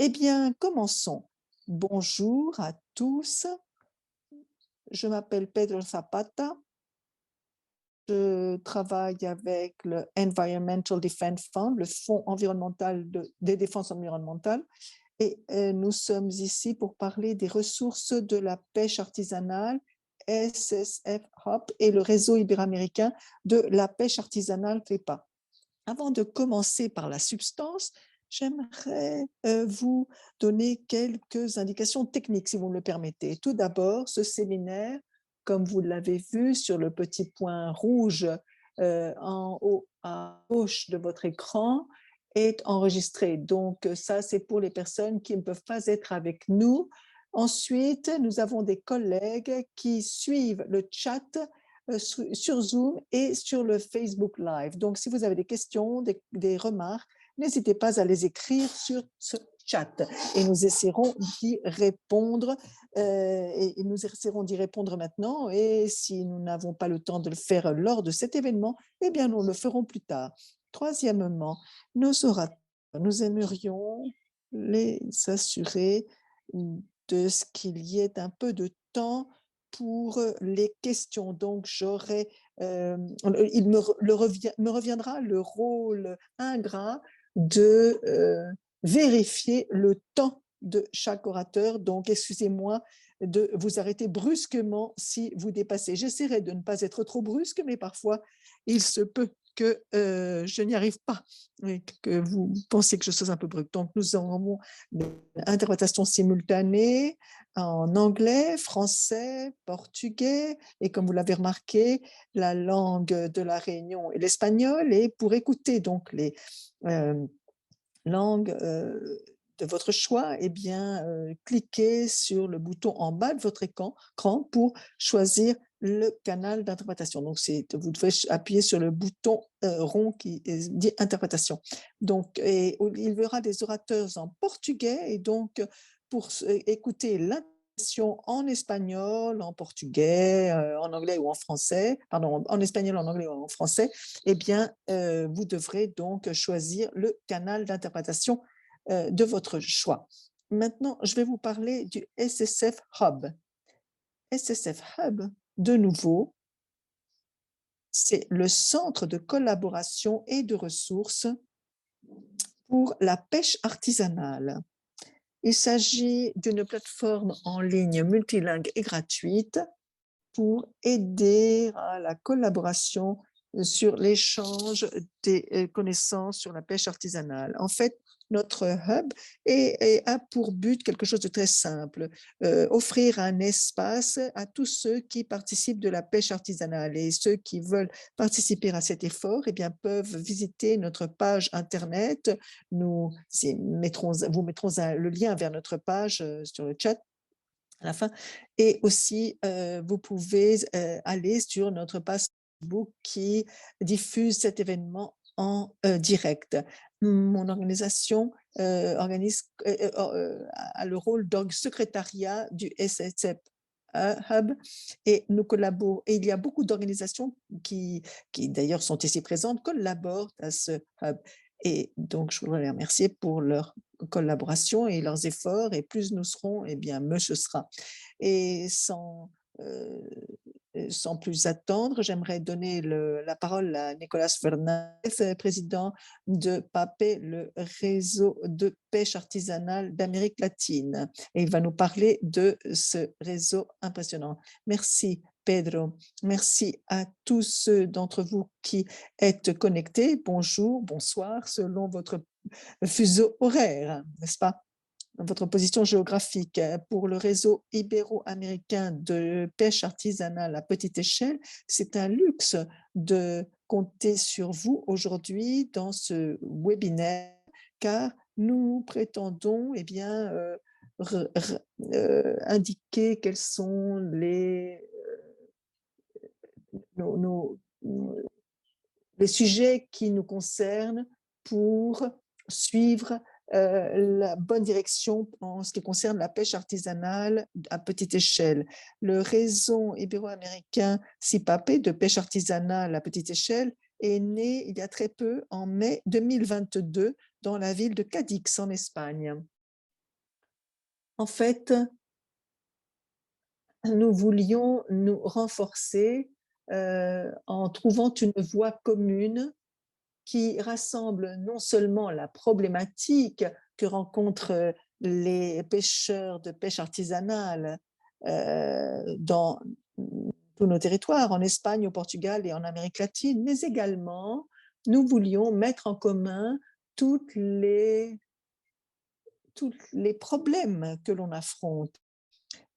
Eh bien, commençons. Bonjour à tous. Je m'appelle Pedro Zapata. Je travaille avec le Environmental Defense Fund, le Fonds environnemental des défenses environnementales. Et nous sommes ici pour parler des ressources de la pêche artisanale, SSF Hub, et le réseau ibéro-américain de la pêche artisanale FEPA. Avant de commencer par la substance, j'aimerais vous donner quelques indications techniques, si vous me le permettez. Tout d'abord, ce séminaire, comme vous l'avez vu sur le petit point rouge en haut à gauche de votre écran, est enregistré. Donc, ça, c'est pour les personnes qui ne peuvent pas être avec nous. Ensuite, nous avons des collègues qui suivent le chat sur Zoom et sur le Facebook Live. Donc, si vous avez des questions, des remarques, n'hésitez pas à les écrire sur ce chat et nous essaierons d'y répondre. Maintenant. Et si nous n'avons pas le temps de le faire lors de cet événement, eh bien, nous le ferons plus tard. Troisièmement, nous aimerions les assurer de ce qu'il y ait un peu de temps pour les questions. Donc, me reviendra le rôle ingrat de vérifier le temps de chaque orateur. Donc, excusez-moi de vous arrêter brusquement si vous dépassez. J'essaierai de ne pas être trop brusque, mais parfois, il se peut que je n'y arrive pas et que vous pensiez que je sois un peu brusque. Donc, nous avons une interprétation simultanée en anglais, français, portugais, et comme vous l'avez remarqué, la langue de la Réunion est l'espagnol. Et pour écouter donc les langues de votre choix, eh bien, cliquez sur le bouton en bas de votre écran pour choisir le canal d'interprétation. Donc, vous devez appuyer sur le bouton rond qui dit interprétation. Donc, il y aura des orateurs en portugais et donc, pour écouter l'interprétation en espagnol, en portugais, en anglais ou en français, pardon, en espagnol, en anglais ou en français, eh bien, vous devrez donc choisir le canal d'interprétation de votre choix. Maintenant, je vais vous parler du SSF Hub. SSF Hub, de nouveau, c'est le centre de collaboration et de ressources pour la pêche artisanale. Il s'agit d'une plateforme en ligne multilingue et gratuite pour aider à la collaboration sur l'échange des connaissances sur la pêche artisanale. En fait, notre hub a pour but quelque chose de très simple, offrir un espace à tous ceux qui participent de la pêche artisanale. Et ceux qui veulent participer à cet effort, eh bien, peuvent visiter notre page Internet. Vous mettrons le lien vers notre page sur le chat à la fin. Et aussi, vous pouvez aller sur notre page Facebook qui diffuse cet événement en direct. Mon organisation a le rôle de secrétariat du SSF Hub et nous collaborons. Et il y a beaucoup d'organisations qui d'ailleurs sont ici présentes, collaborent à ce Hub. Et donc, je voudrais les remercier pour leur collaboration et leurs efforts, et plus nous serons, eh bien, mieux ce sera. Et sans plus attendre, j'aimerais donner la parole à Nicolas Fernandez, président de PAPE, le réseau de pêche artisanale d'Amérique latine. Et il va nous parler de ce réseau impressionnant. Merci, Pedro. Merci à tous ceux d'entre vous qui êtes connectés. Bonjour, bonsoir, selon votre fuseau horaire, n'est-ce pas? Votre position géographique pour le réseau ibéro-américain de pêche artisanale à petite échelle. C'est un luxe de compter sur vous aujourd'hui dans ce webinaire, car nous prétendons bien, indiquer quels sont nos, les sujets qui nous concernent pour suivre la bonne direction en ce qui concerne la pêche artisanale à petite échelle. Le réseau ibéro-américain CIPAPE de pêche artisanale à petite échelle est né il y a très peu, en mai 2022, dans la ville de Cadix, en Espagne. En fait, nous voulions nous renforcer en trouvant une voie commune qui rassemble non seulement la problématique que rencontrent les pêcheurs de pêche artisanale dans tous nos territoires, en Espagne, au Portugal et en Amérique latine, mais également nous voulions mettre en commun toutes les, tous les problèmes que l'on affronte.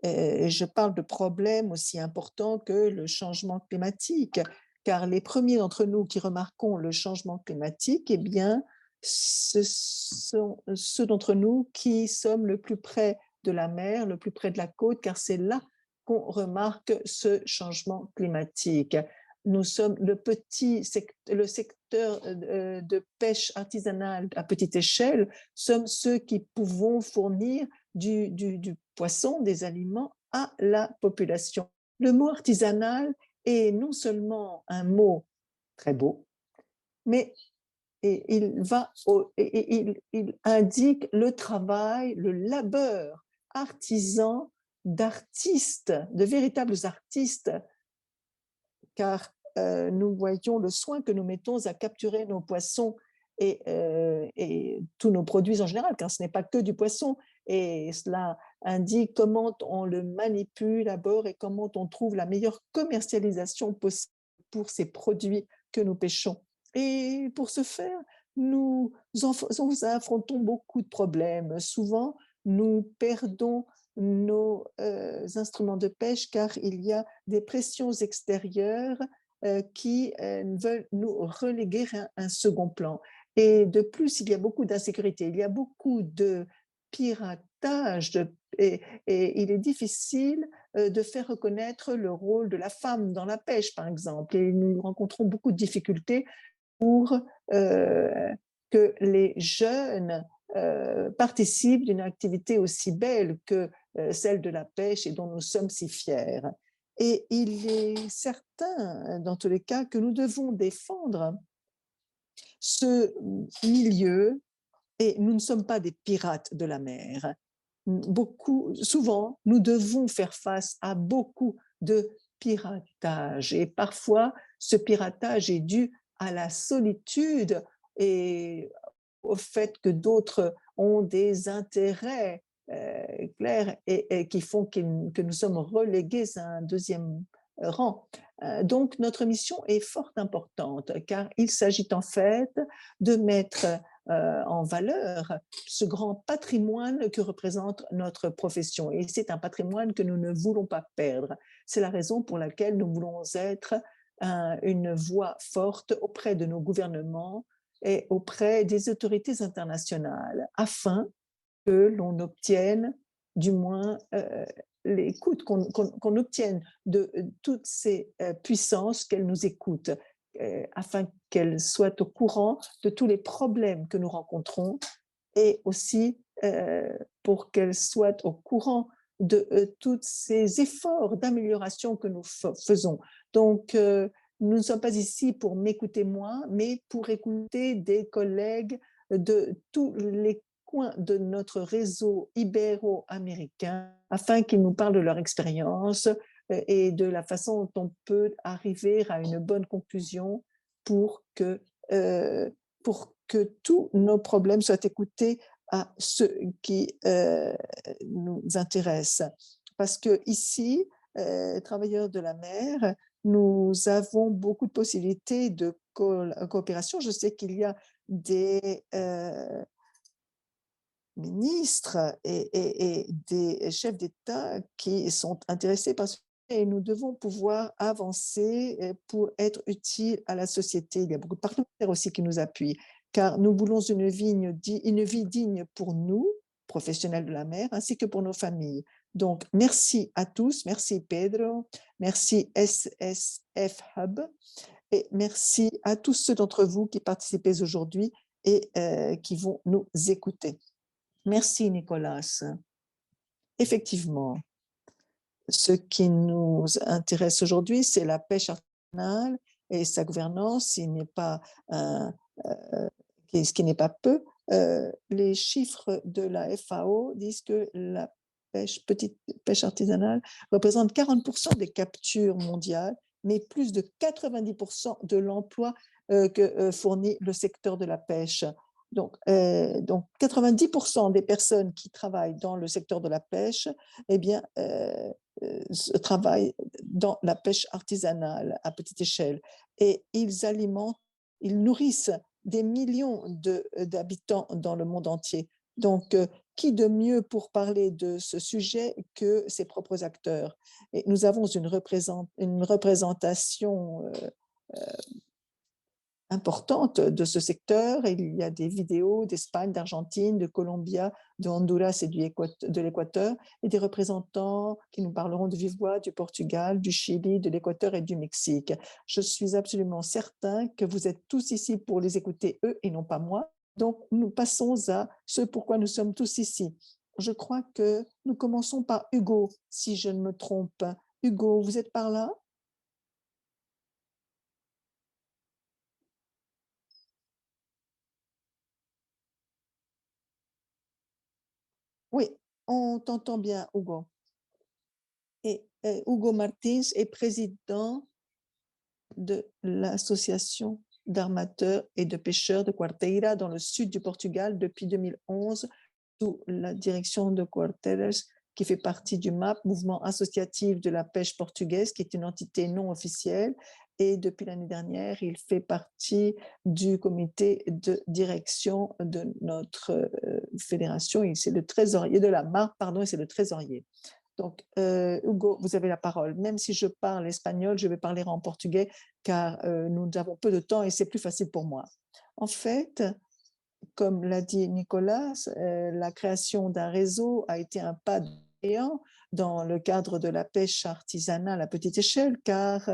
Et je parle de problèmes aussi importants que le changement climatique, car les premiers d'entre nous qui remarquons le changement climatique, eh bien, ce sont ceux d'entre nous qui sommes le plus près de la mer, le plus près de la côte, car c'est là qu'on remarque ce changement climatique. Nous sommes le secteur de pêche artisanale à petite échelle, sommes ceux qui pouvons fournir du poisson, des aliments à la population. Le mot artisanal est non seulement un mot très beau, mais il indique le travail, le labeur artisan d'artistes, de véritables artistes, car nous voyons le soin que nous mettons à capturer nos poissons et tous nos produits en général, car ce n'est pas que du poisson. Et cela indique comment on le manipule d'abord et comment on trouve la meilleure commercialisation possible pour ces produits que nous pêchons. Et pour ce faire, nous affrontons beaucoup de problèmes. Souvent, nous perdons nos instruments de pêche car il y a des pressions extérieures qui veulent nous reléguer un second plan. Et de plus, il y a beaucoup d'insécurité, il y a beaucoup de piratage et il est difficile de faire reconnaître le rôle de la femme dans la pêche, par exemple. Et nous rencontrons beaucoup de difficultés pour que les jeunes participent d'une activité aussi belle que celle de la pêche et dont nous sommes si fiers. Et il est certain, dans tous les cas, que nous devons défendre ce milieu et nous ne sommes pas des pirates de la mer. Souvent, nous devons faire face à beaucoup de piratage et parfois, ce piratage est dû à la solitude et au fait que d'autres ont des intérêts clairs et qui font que nous sommes relégués à un deuxième rang. Donc, notre mission est fort importante car il s'agit en fait de mettre en valeur ce grand patrimoine que représente notre profession. Et c'est un patrimoine que nous ne voulons pas perdre. C'est la raison pour laquelle nous voulons être une voix forte auprès de nos gouvernements et auprès des autorités internationales afin que l'on obtienne du moins l'écoute, qu'on obtienne de toutes ces puissances qu'elles nous écoutent, afin qu'elles soient au courant de tous les problèmes que nous rencontrons et aussi pour qu'elles soient au courant de tous ces efforts d'amélioration que nous faisons. Donc, nous ne sommes pas ici pour m'écouter moi, mais pour écouter des collègues de tous les coins de notre réseau ibéro-américain afin qu'ils nous parlent de leur expérience et de la façon dont on peut arriver à une bonne conclusion pour que tous nos problèmes soient écoutés à ceux qui nous intéressent. Parce que ici, travailleurs de la mer, nous avons beaucoup de possibilités de coopération. Je sais qu'il y a des ministres et des chefs d'État qui sont intéressés par ce et nous devons pouvoir avancer pour être utiles à la société. Il y a beaucoup de partenaires aussi qui nous appuient, car nous voulons une vie digne pour nous, professionnels de la mer, ainsi que pour nos familles. Donc, merci à tous, merci Pedro, merci SSF Hub, et merci à tous ceux d'entre vous qui participent aujourd'hui et qui vont nous écouter. Merci Nicolas. Effectivement, ce qui nous intéresse aujourd'hui, c'est la pêche artisanale et sa gouvernance, ce qui n'est pas peu. Les chiffres de la FAO disent que la petite pêche artisanale, représente 40% des captures mondiales, mais plus de 90% de l'emploi que fournit le secteur de la pêche. Donc 90% des personnes qui travaillent dans le secteur de la pêche, eh bien, travaillent dans la pêche artisanale à petite échelle. Et ils nourrissent des millions d'habitants dans le monde entier. Donc, qui de mieux pour parler de ce sujet que ses propres acteurs? Et nous avons une représentation importante de ce secteur. Il y a des vidéos d'Espagne, d'Argentine, de Colombie, de Honduras et de l'Équateur, et des représentants qui nous parleront de vive voix du Portugal, du Chili, de l'Équateur et du Mexique. Je suis absolument certain que vous êtes tous ici pour les écouter eux et non pas moi. Donc, nous passons à ce pourquoi nous sommes tous ici. Je crois que nous commençons par Hugo, si je ne me trompe. Hugo, vous êtes par là? Oui, on t'entend bien, Hugo. Et Hugo Martins est président de l'association d'armateurs et de pêcheurs de Quarteira dans le sud du Portugal depuis 2011 sous la direction de Quarteiras, qui fait partie du MAP, Mouvement associatif de la pêche portugaise, qui est une entité non officielle. Et depuis l'année dernière, il fait partie du comité de direction de notre fédération. C'est le trésorier de la MAP, pardon, et c'est le trésorier. Donc, Hugo, vous avez la parole. Même si je parle espagnol, je vais parler en portugais car nous avons peu de temps et c'est plus facile pour moi. En fait, comme l'a dit Nicolas, la création d'un réseau a été un pas géant dans le cadre de la pêche artisanale à petite échelle, car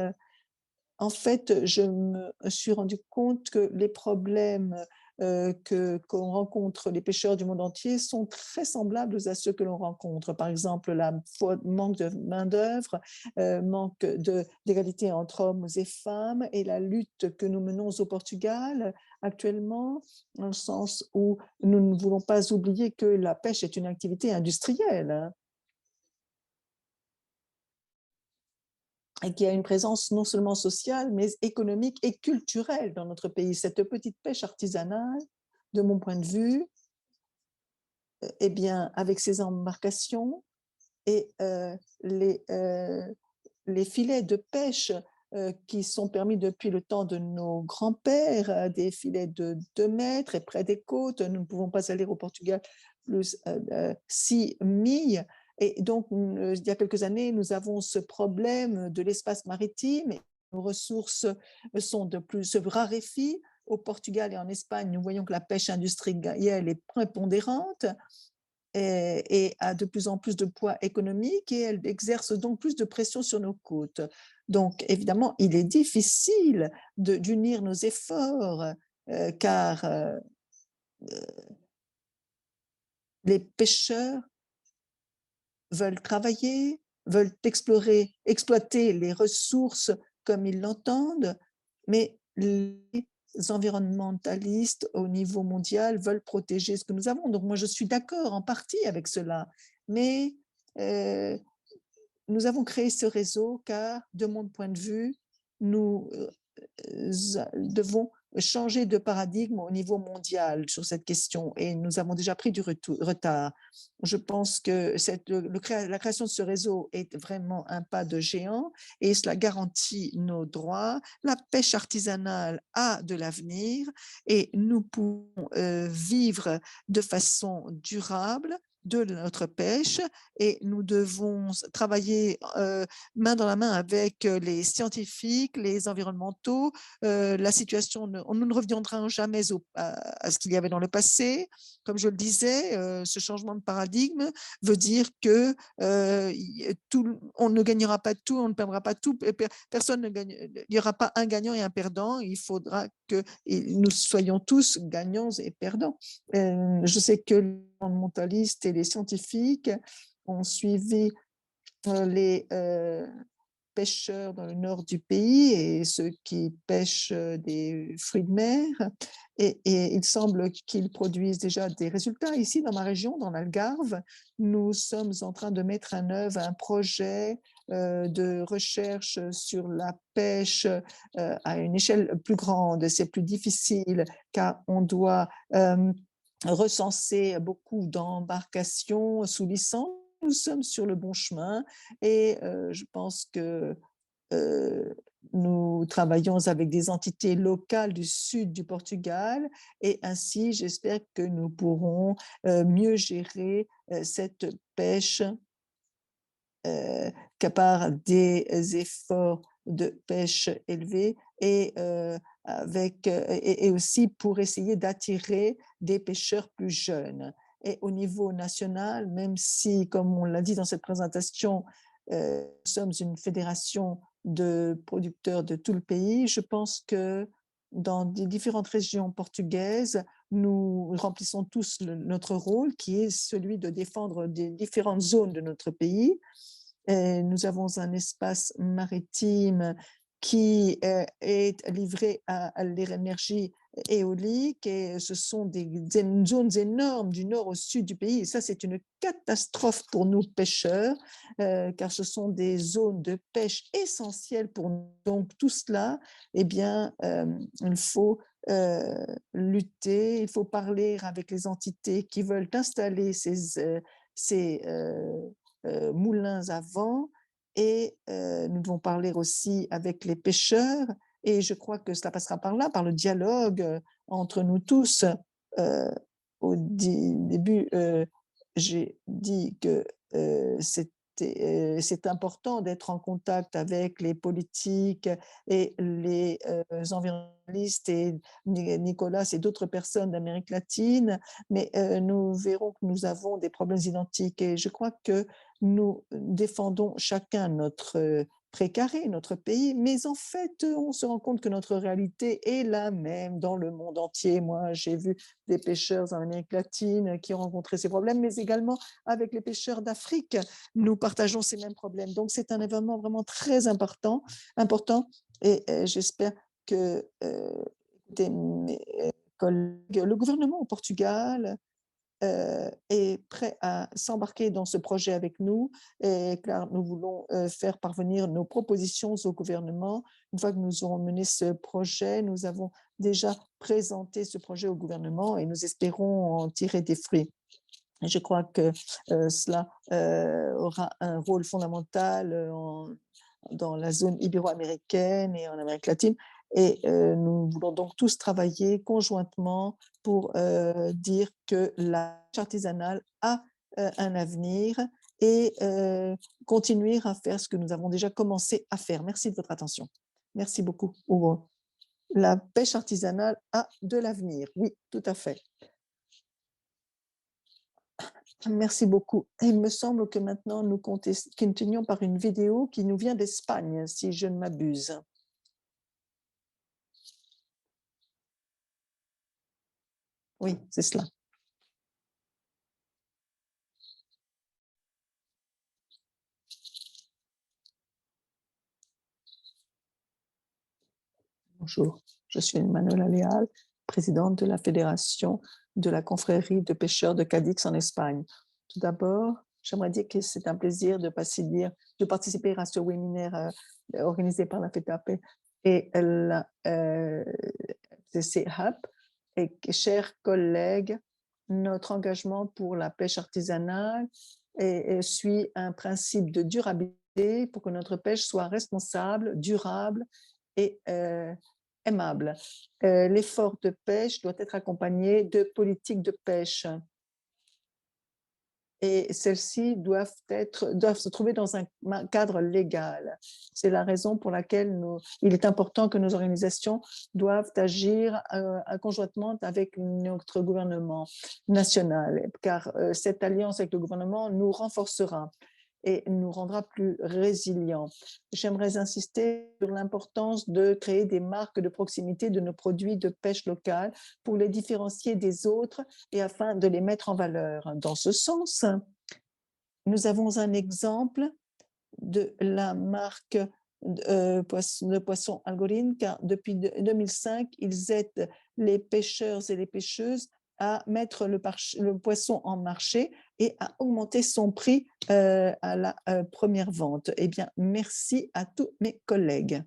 en fait, je me suis rendu compte que les problèmes qu'on rencontre les pêcheurs du monde entier sont très semblables à ceux que l'on rencontre. Par exemple, le manque de main-d'œuvre, manque d'égalité entre hommes et femmes et la lutte que nous menons au Portugal actuellement, dans le sens où nous ne voulons pas oublier que la pêche est une activité industrielle et qui a une présence non seulement sociale, mais économique et culturelle dans notre pays. Cette petite pêche artisanale, de mon point de vue, eh bien, avec ses embarcations et les filets de pêche qui sont permis depuis le temps de nos grands-pères, des filets de 2 mètres et près des côtes. Nous ne pouvons pas aller au Portugal plus 6 milles. Et donc, il y a quelques années, nous avons ce problème de l'espace maritime. Nos ressources se raréfient. Au Portugal et en Espagne, nous voyons que la pêche industrielle est prépondérante et a de plus en plus de poids économique et elle exerce donc plus de pression sur nos côtes. Donc, évidemment, il est difficile d'unir nos efforts car les pêcheurs veulent travailler, veulent exploiter les ressources comme ils l'entendent, mais les environnementalistes au niveau mondial veulent protéger ce que nous avons. Donc moi, je suis d'accord en partie avec cela, mais nous avons créé ce réseau car, de mon point de vue, nous devons changer de paradigme au niveau mondial sur cette question et nous avons déjà pris du retard. Je pense que la création de ce réseau est vraiment un pas de géant et cela garantit nos droits. La pêche artisanale a de l'avenir et nous pouvons vivre de façon durable de notre pêche et nous devons travailler main dans la main avec les scientifiques, les environnementaux. La situation, nous ne reviendrons jamais à ce qu'il y avait dans le passé. Comme je le disais, ce changement de paradigme veut dire que on ne gagnera pas tout, on ne perdra pas tout, personne ne gagne, il n'y aura pas un gagnant et un perdant, il faudra que nous soyons tous gagnants et perdants. Je sais que les environnementalistes et les scientifiques ont suivi les pêcheurs dans le nord du pays et ceux qui pêchent des fruits de mer. Et il semble qu'ils produisent déjà des résultats. Ici, dans ma région, dans l'Algarve, nous sommes en train de mettre en œuvre un projet de recherche sur la pêche à une échelle plus grande. C'est plus difficile car on doit recenser beaucoup d'embarcations sous licence. Nous sommes sur le bon chemin et je pense que nous travaillons avec des entités locales du sud du Portugal et ainsi, j'espère que nous pourrons mieux gérer cette pêche par des efforts de pêche élevés et, et aussi pour essayer d'attirer des pêcheurs plus jeunes. Et au niveau national, même si, comme on l'a dit dans cette présentation, nous sommes une fédération de producteurs de tout le pays, je pense que dans les différentes régions portugaises, nous remplissons tous notre rôle qui est celui de défendre des différentes zones de notre pays. Et nous avons un espace maritime qui est livré à l'énergie éolique et ce sont des zones énormes du nord au sud du pays. Et ça, c'est une catastrophe pour nous pêcheurs car ce sont des zones de pêche essentielles pour nous. Donc, tout cela, eh bien, il faut lutter, il faut parler avec les entités qui veulent installer ces moulins à vent et nous devons parler aussi avec les pêcheurs et je crois que cela passera par là, par le dialogue entre nous tous. Euh, Au début, j'ai dit que c'est important d'être en contact avec les politiques et les environnementalistes et Nicolas et d'autres personnes d'Amérique latine, mais nous verrons que nous avons des problèmes identiques et je crois que nous défendons chacun notre précaré, notre pays, mais en fait, on se rend compte que notre réalité est la même dans le monde entier. Moi, j'ai vu des pêcheurs en Amérique latine qui ont rencontré ces problèmes, mais également avec les pêcheurs d'Afrique, nous partageons ces mêmes problèmes. Donc, c'est un événement vraiment très important et j'espère que mes collègues, le gouvernement au Portugal, est prêt à s'embarquer dans ce projet avec nous, car nous voulons faire parvenir nos propositions au gouvernement. Une fois que nous aurons mené ce projet, nous avons déjà présenté ce projet au gouvernement et nous espérons en tirer des fruits. Je crois que cela aura un rôle fondamental dans la zone ibéro-américaine et en Amérique latine. Et nous voulons donc tous travailler conjointement pour dire que la pêche artisanale a un avenir et continuer à faire ce que nous avons déjà commencé à faire. Merci de votre attention. Merci beaucoup, Hugo. La pêche artisanale a de l'avenir. Oui, tout à fait. Merci beaucoup. Il me semble que maintenant nous continuons par une vidéo qui nous vient d'Espagne, si je ne m'abuse. Oui, c'est cela. Bonjour, je suis Manuela Leal, présidente de la Fédération de la confrérie de pêcheurs de Cadix en Espagne. Tout d'abord, j'aimerais dire que c'est un plaisir de participer à ce webinaire organisé par la FETAP et la FCC Hub. Et chers collègues, notre engagement pour la pêche artisanale suit un principe de durabilité pour que notre pêche soit responsable, durable et aimable. L'effort de pêche doit être accompagné de politiques de pêche et celles-ci doivent se trouver dans un cadre légal. C'est la raison pour laquelle il est important que nos organisations doivent agir conjointement avec notre gouvernement national, car cette alliance avec le gouvernement nous renforcera et nous rendra plus résilients. J'aimerais insister sur l'importance de créer des marques de proximité de nos produits de pêche locale pour les différencier des autres et afin de les mettre en valeur. Dans ce sens, nous avons un exemple de la marque de poissons algorithmes, car depuis 2005, ils aident les pêcheurs et les pêcheuses à mettre le poisson en marché et à augmenter son prix à la première vente. Eh bien, merci à tous mes collègues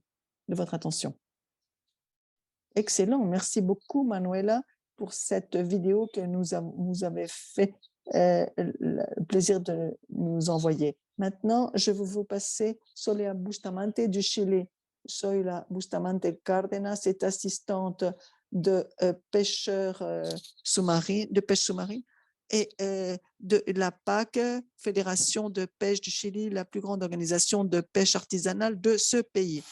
de votre attention. Excellent, merci beaucoup Manuela pour cette vidéo que vous avez fait le plaisir de nous envoyer. Maintenant, je vais vous passer Soledad Bustamante du Chili. Soledad Bustamante Cárdenas est assistante de pêcheurs sous-marins, de pêche sous-marine et de la PAC, Fédération de pêche du Chili, la plus grande organisation de pêche artisanale de ce pays.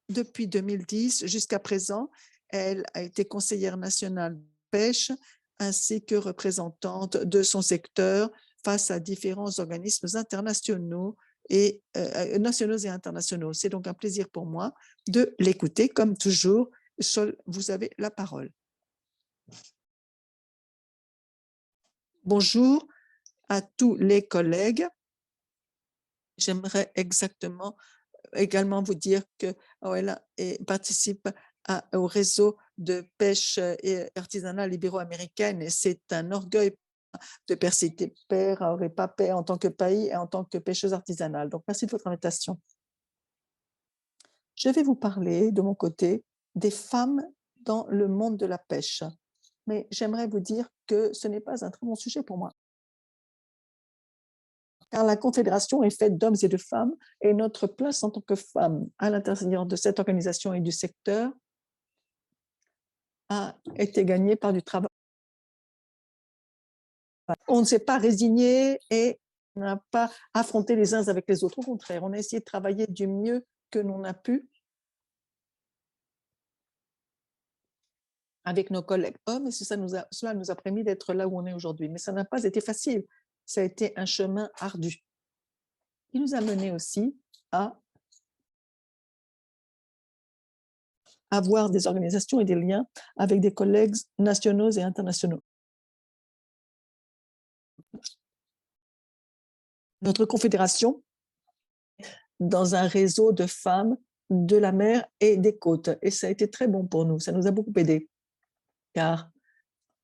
Depuis 2010 jusqu'à présent, elle a été conseillère nationale de pêche ainsi que représentante de son secteur face à différents organismes internationaux et nationaux et internationaux. C'est donc un plaisir pour moi de l'écouter. Comme toujours, Sol, vous avez la parole. Bonjour à tous les collègues. J'aimerais également vous dire que OELA participe au réseau de pêche artisanale ibéro-américaine et c'est un orgueil de participer à Repapé en tant que pays et en tant que pêcheuse artisanale. Donc, merci de votre invitation. Je vais vous parler de mon côté des femmes dans le monde de la pêche. Mais j'aimerais vous dire que ce n'est pas un très bon sujet pour moi. Car la Confédération est faite d'hommes et de femmes et notre place en tant que femme à l'intérieur de cette organisation et du secteur a été gagnée par du travail. On ne s'est pas résigné et on n'a pas affronté les uns avec les autres. Au contraire, on a essayé de travailler du mieux que l'on a pu avec nos collègues hommes et cela nous a permis d'être là où on est aujourd'hui. Mais ça n'a pas été facile. Ça a été un chemin ardu. Il nous a mené aussi à avoir des organisations et des liens avec des collègues nationaux et internationaux. Notre confédération, dans un réseau de femmes de la mer et des côtes. Et ça a été très bon pour nous, ça nous a beaucoup aidé, car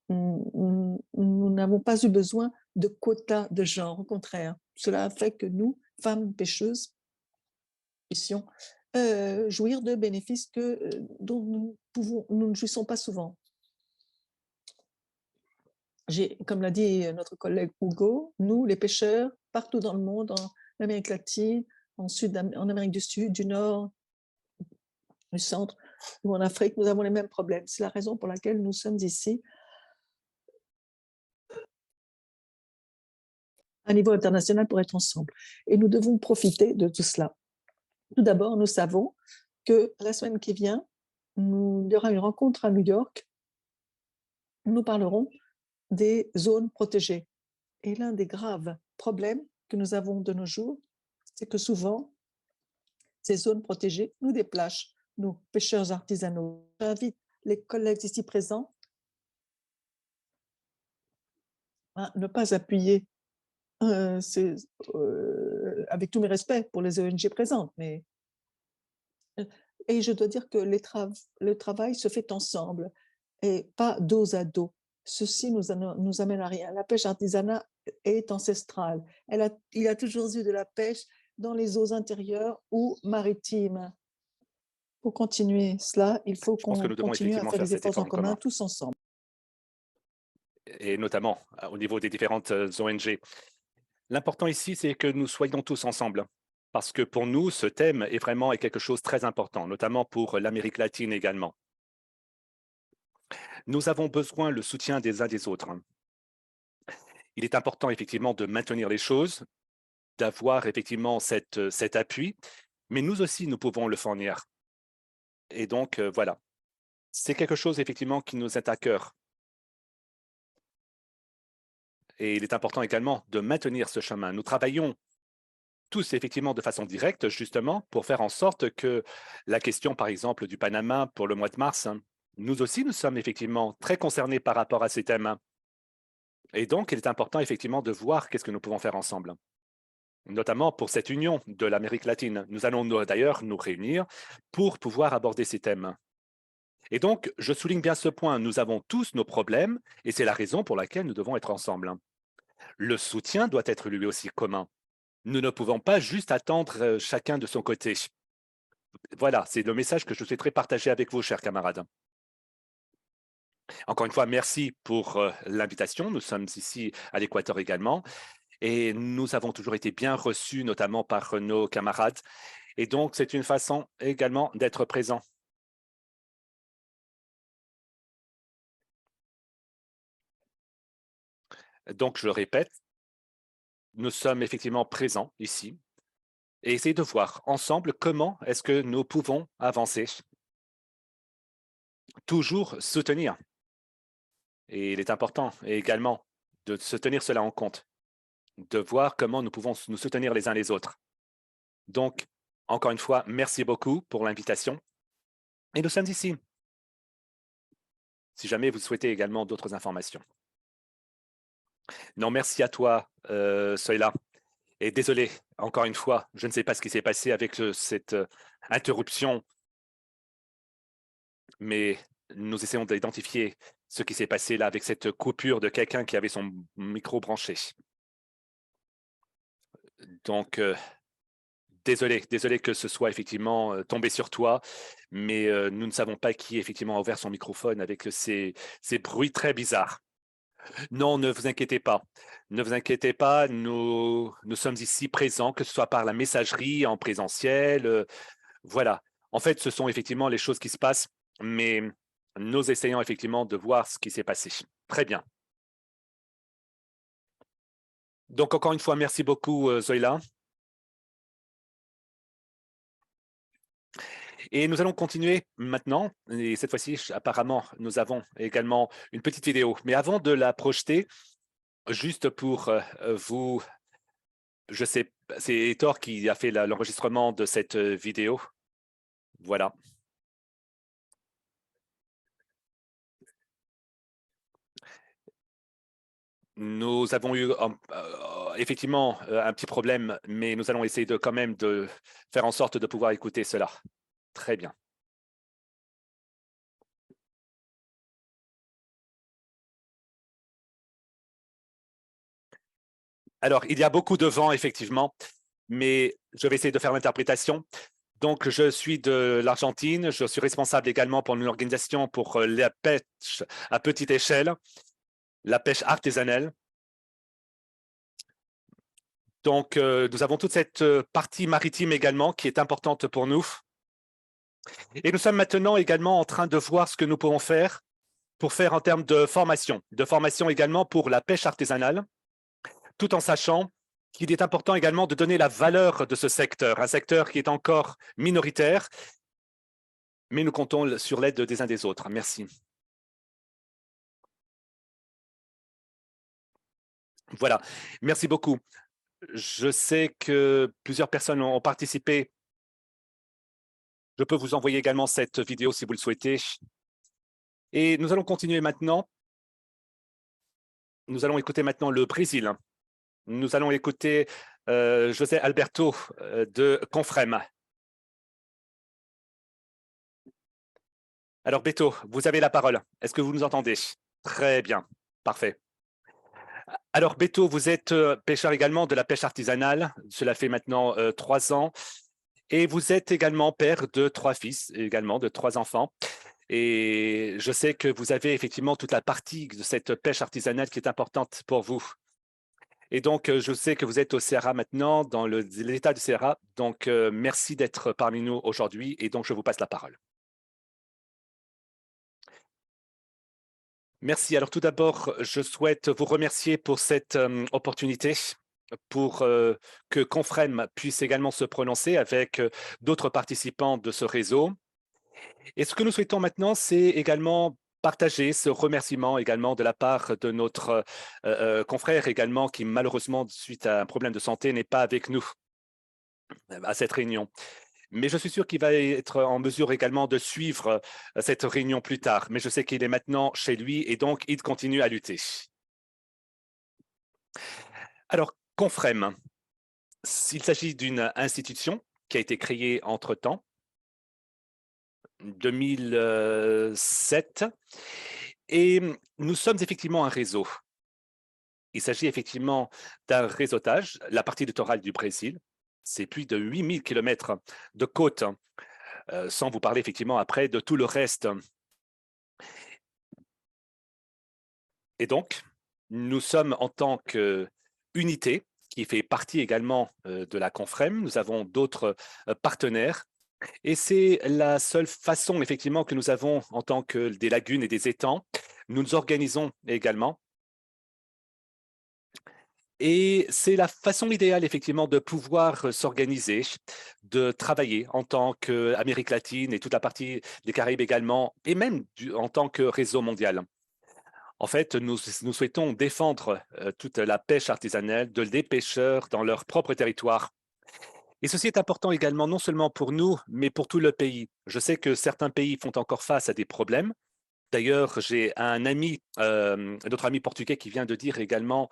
nous n'avons pas eu besoin de quotas de genre, au contraire. Cela a fait que nous, femmes pêcheuses, puissions jouir de bénéfices dont nous ne jouissons pas souvent. Comme l'a dit notre collègue Hugo, nous, les pêcheurs, partout dans le monde, en Amérique latine, en Amérique du Sud, du Nord, du Centre ou en Afrique, nous avons les mêmes problèmes. C'est la raison pour laquelle nous sommes ici à niveau international pour être ensemble. Et nous devons profiter de tout cela. Tout d'abord, nous savons que la semaine qui vient, il y aura une rencontre à New York. Nous parlerons des zones protégées. Et l'un des graves problèmes que nous avons de nos jours, c'est que souvent, ces zones protégées nous déplacent, nos pêcheurs artisanaux. J'invite les collègues ici présents à ne pas appuyer, avec tous mes respects pour les ONG présentes, mais et je dois dire que le travail se fait ensemble et pas dos à dos. Ceci nous amène à rien. La pêche artisanale est ancestrale. Il y a toujours eu de la pêche dans les eaux intérieures ou maritimes. Pour continuer cela, il faut qu'on continue à faire des efforts en commun, tous ensemble. Et notamment au niveau des différentes ONG. L'important ici, c'est que nous soyons tous ensemble. Parce que pour nous, ce thème est vraiment quelque chose de très important, notamment pour l'Amérique latine également. Nous avons besoin le soutien des uns des autres. Il est important effectivement de maintenir les choses, d'avoir effectivement cet appui, mais nous aussi, nous pouvons le fournir. Et donc, voilà, c'est quelque chose effectivement qui nous est à cœur. Et il est important également de maintenir ce chemin. Nous travaillons tous effectivement de façon directe, justement, pour faire en sorte que la question, par exemple, du Panama pour le mois de mars, nous aussi, nous sommes effectivement très concernés par rapport à ces thèmes. Et donc, il est important effectivement de voir qu'est-ce que nous pouvons faire ensemble. notamment pour cette union de l'Amérique latine. Nous allons d'ailleurs nous réunir pour pouvoir aborder ces thèmes. Et donc, je souligne bien ce point, nous avons tous nos problèmes et c'est la raison pour laquelle nous devons être ensemble. Le soutien doit être lui aussi commun. Nous ne pouvons pas juste attendre chacun de son côté. Voilà, c'est le message que je souhaiterais partager avec vous, chers camarades. Encore une fois, merci pour l'invitation. Nous sommes ici à l'Équateur également et nous avons toujours été bien reçus, notamment par nos camarades. Et donc, c'est une façon également d'être présent. Donc, je le répète, nous sommes effectivement présents ici et essayer de voir ensemble comment est-ce que nous pouvons avancer. Toujours soutenir. Et il est important également de se tenir cela en compte, de voir comment nous pouvons nous soutenir les uns les autres. Donc, encore une fois, merci beaucoup pour l'invitation. Et nous sommes ici, si jamais vous souhaitez également d'autres informations. Non, merci à toi, Soyla. Et désolé, encore une fois, je ne sais pas ce qui s'est passé avec cette interruption, mais nous essayons d'identifier ce qui s'est passé là avec cette coupure de quelqu'un qui avait son micro branché. Donc, désolé que ce soit effectivement tombé sur toi, mais nous ne savons pas qui effectivement a ouvert son microphone avec ces bruits très bizarres. Non, ne vous inquiétez pas. Ne vous inquiétez pas, nous sommes ici présents, que ce soit par la messagerie, en présentiel. Voilà. En fait, ce sont effectivement les choses qui se passent, mais nous essayons effectivement de voir ce qui s'est passé. Très bien. Donc, encore une fois, merci beaucoup, Zoïla. Et nous allons continuer maintenant. Et cette fois-ci, apparemment, nous avons également une petite vidéo. Mais avant de la projeter, juste pour vous, je sais, c'est Hector qui a fait l'enregistrement de cette vidéo. Voilà. Nous avons eu effectivement un petit problème, mais nous allons essayer de quand même de faire en sorte de pouvoir écouter cela. Très bien. Alors, il y a beaucoup de vent, effectivement, mais je vais essayer de faire l'interprétation. Donc, je suis de l'Argentine. Je suis responsable également pour une organisation pour la pêche à petite échelle, la pêche artisanale. Donc, nous avons toute cette partie maritime également qui est importante pour nous. Et nous sommes maintenant également en train de voir ce que nous pouvons faire pour faire en termes de formation également pour la pêche artisanale, tout en sachant qu'il est important également de donner la valeur de ce secteur, un secteur qui est encore minoritaire, mais nous comptons sur l'aide des uns des autres. Merci. Voilà, merci beaucoup. Je sais que plusieurs personnes ont participé. Je peux vous envoyer également cette vidéo si vous le souhaitez. Et nous allons continuer maintenant. Nous allons écouter maintenant le Brésil. Nous allons écouter José Alberto de Confrem. Alors, Beto, vous avez la parole. Est-ce que vous nous entendez? Très bien, parfait. Alors, Beto, vous êtes pêcheur également de la pêche artisanale. Cela fait maintenant 3 ans. Et vous êtes également père de 3 fils, également de 3 enfants. Et je sais que vous avez effectivement toute la partie de cette pêche artisanale qui est importante pour vous. Et donc, je sais que vous êtes au Ceará maintenant, dans l'État du Ceará. Donc, merci d'être parmi nous aujourd'hui. Et donc, je vous passe la parole. Merci. Alors, tout d'abord, je souhaite vous remercier pour cette opportunité, pour que Confrem puisse également se prononcer avec d'autres participants de ce réseau. Et ce que nous souhaitons maintenant, c'est également partager ce remerciement également de la part de notre confrère également qui malheureusement, suite à un problème de santé, n'est pas avec nous à cette réunion. Mais je suis sûr qu'il va être en mesure également de suivre cette réunion plus tard. Mais je sais qu'il est maintenant chez lui et donc il continue à lutter. Alors, Confrem, Il s'agit d'une institution qui a été créée entre-temps, 2007, et nous sommes effectivement un réseau. Il s'agit effectivement d'un réseautage. La partie littorale du Brésil, c'est plus de 8000 km de côte, sans vous parler effectivement après de tout le reste. Et donc, nous sommes en tant qu'unité qui fait partie également de la Confrem. Nous avons d'autres partenaires et c'est la seule façon effectivement que nous avons en tant que des lagunes et des étangs. Nous nous organisons également. Et c'est la façon idéale, effectivement, de pouvoir s'organiser, de travailler en tant qu'Amérique latine et toute la partie des Caraïbes également, et même en tant que réseau mondial. En fait, nous souhaitons défendre toute la pêche artisanale des pêcheurs dans leur propre territoire. Et ceci est important également, non seulement pour nous, mais pour tout le pays. Je sais que certains pays font encore face à des problèmes. D'ailleurs, j'ai un ami, notre ami portugais qui vient de dire également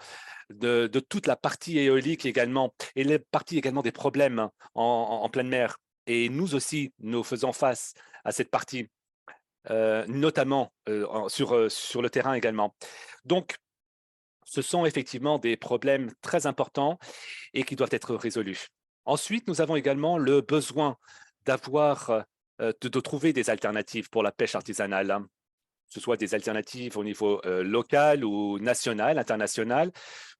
de toute la partie éolique également, et les parties également des problèmes en pleine mer. Et nous aussi, nous faisons face à cette partie, notamment sur le terrain également. Donc, ce sont effectivement des problèmes très importants et qui doivent être résolus. Ensuite, nous avons également le besoin d'avoir, de trouver des alternatives pour la pêche artisanale, hein, que ce soit des alternatives au niveau local ou national, international,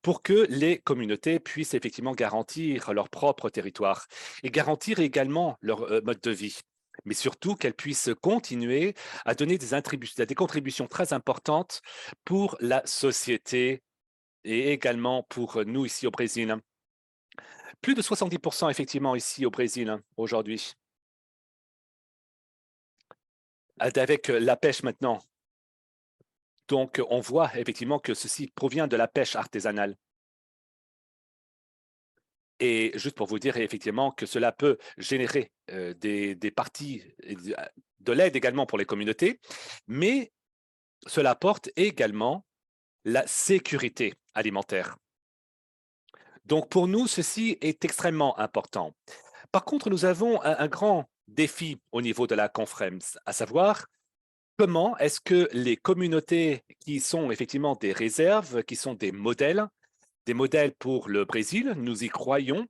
pour que les communautés puissent effectivement garantir leur propre territoire et garantir également leur mode de vie, mais surtout qu'elles puissent continuer à donner des contributions très importantes pour la société et également pour nous ici au Brésil. Plus de 70% effectivement ici au Brésil aujourd'hui. Avec la pêche maintenant. Donc, on voit effectivement que ceci provient de la pêche artisanale. Et juste pour vous dire effectivement que cela peut générer des parties de l'aide également pour les communautés, mais cela apporte également la sécurité alimentaire. Donc, pour nous, ceci est extrêmement important. Par contre, nous avons un grand défi au niveau de la Confrem, à savoir comment est-ce que les communautés qui sont effectivement des réserves, qui sont des modèles pour le Brésil, nous y croyons,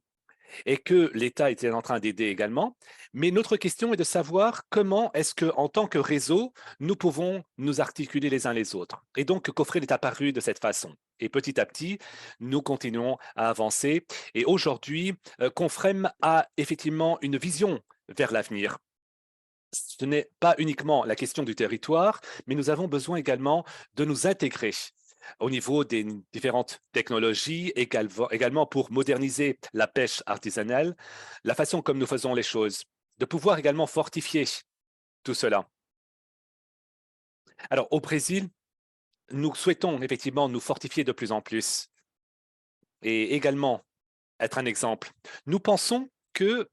et que l'État était en train d'aider également. Mais notre question est de savoir comment est-ce qu'en tant que réseau, nous pouvons nous articuler les uns les autres. Et donc, Cofred est apparu de cette façon. Et petit à petit, nous continuons à avancer. Et aujourd'hui, Confrem a effectivement une vision vers l'avenir. Ce n'est pas uniquement la question du territoire, mais nous avons besoin également de nous intégrer au niveau des différentes technologies, également pour moderniser la pêche artisanale, la façon comme nous faisons les choses, de pouvoir également fortifier tout cela. Alors, au Brésil, nous souhaitons effectivement nous fortifier de plus en plus et également être un exemple. Nous pensons que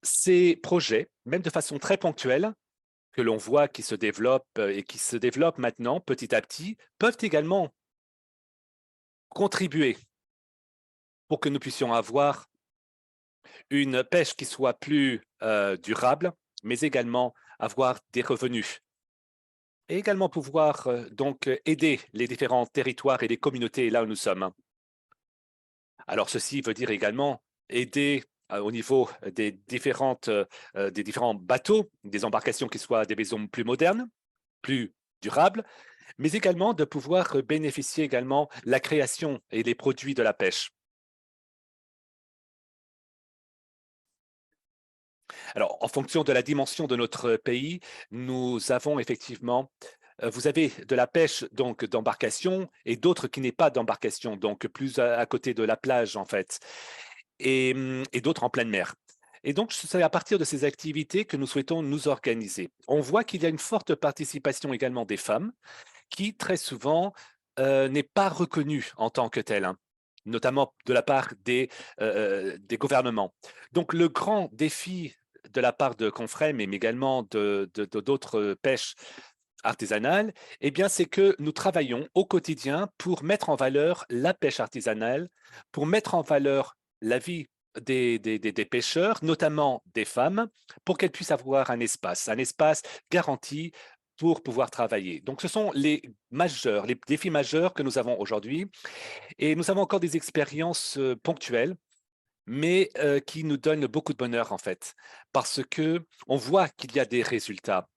ces projets, même de façon très ponctuelle, que l'on voit qui se développent et qui se développent maintenant petit à petit, peuvent également contribuer pour que nous puissions avoir une pêche qui soit plus durable, mais également avoir des revenus. Et également pouvoir donc aider les différents territoires et les communautés là où nous sommes. Alors ceci veut dire également aider au niveau des différents bateaux, des embarcations qui soient des maisons plus modernes, plus durables, mais également de pouvoir bénéficier également la création et les produits de la pêche. Alors, en fonction de la dimension de notre pays, nous avons effectivement, vous avez de la pêche donc d'embarcation et d'autres qui n'est pas d'embarcation, donc plus à côté de la plage en fait, et d'autres en pleine mer. Et donc, c'est à partir de ces activités que nous souhaitons nous organiser. On voit qu'il y a une forte participation également des femmes qui, très souvent, n'est pas reconnue en tant que telle, hein, notamment de la part des gouvernements. Donc, le grand défi de la part de Confrem, mais également d'autres pêches artisanale, eh bien, c'est que nous travaillons au quotidien pour mettre en valeur la pêche artisanale, pour mettre en valeur la vie des pêcheurs, notamment des femmes, pour qu'elles puissent avoir un espace garanti pour pouvoir travailler. Donc, ce sont les défis majeurs que nous avons aujourd'hui. Et nous avons encore des expériences ponctuelles, mais qui nous donnent beaucoup de bonheur, en fait, parce que on voit qu'il y a des résultats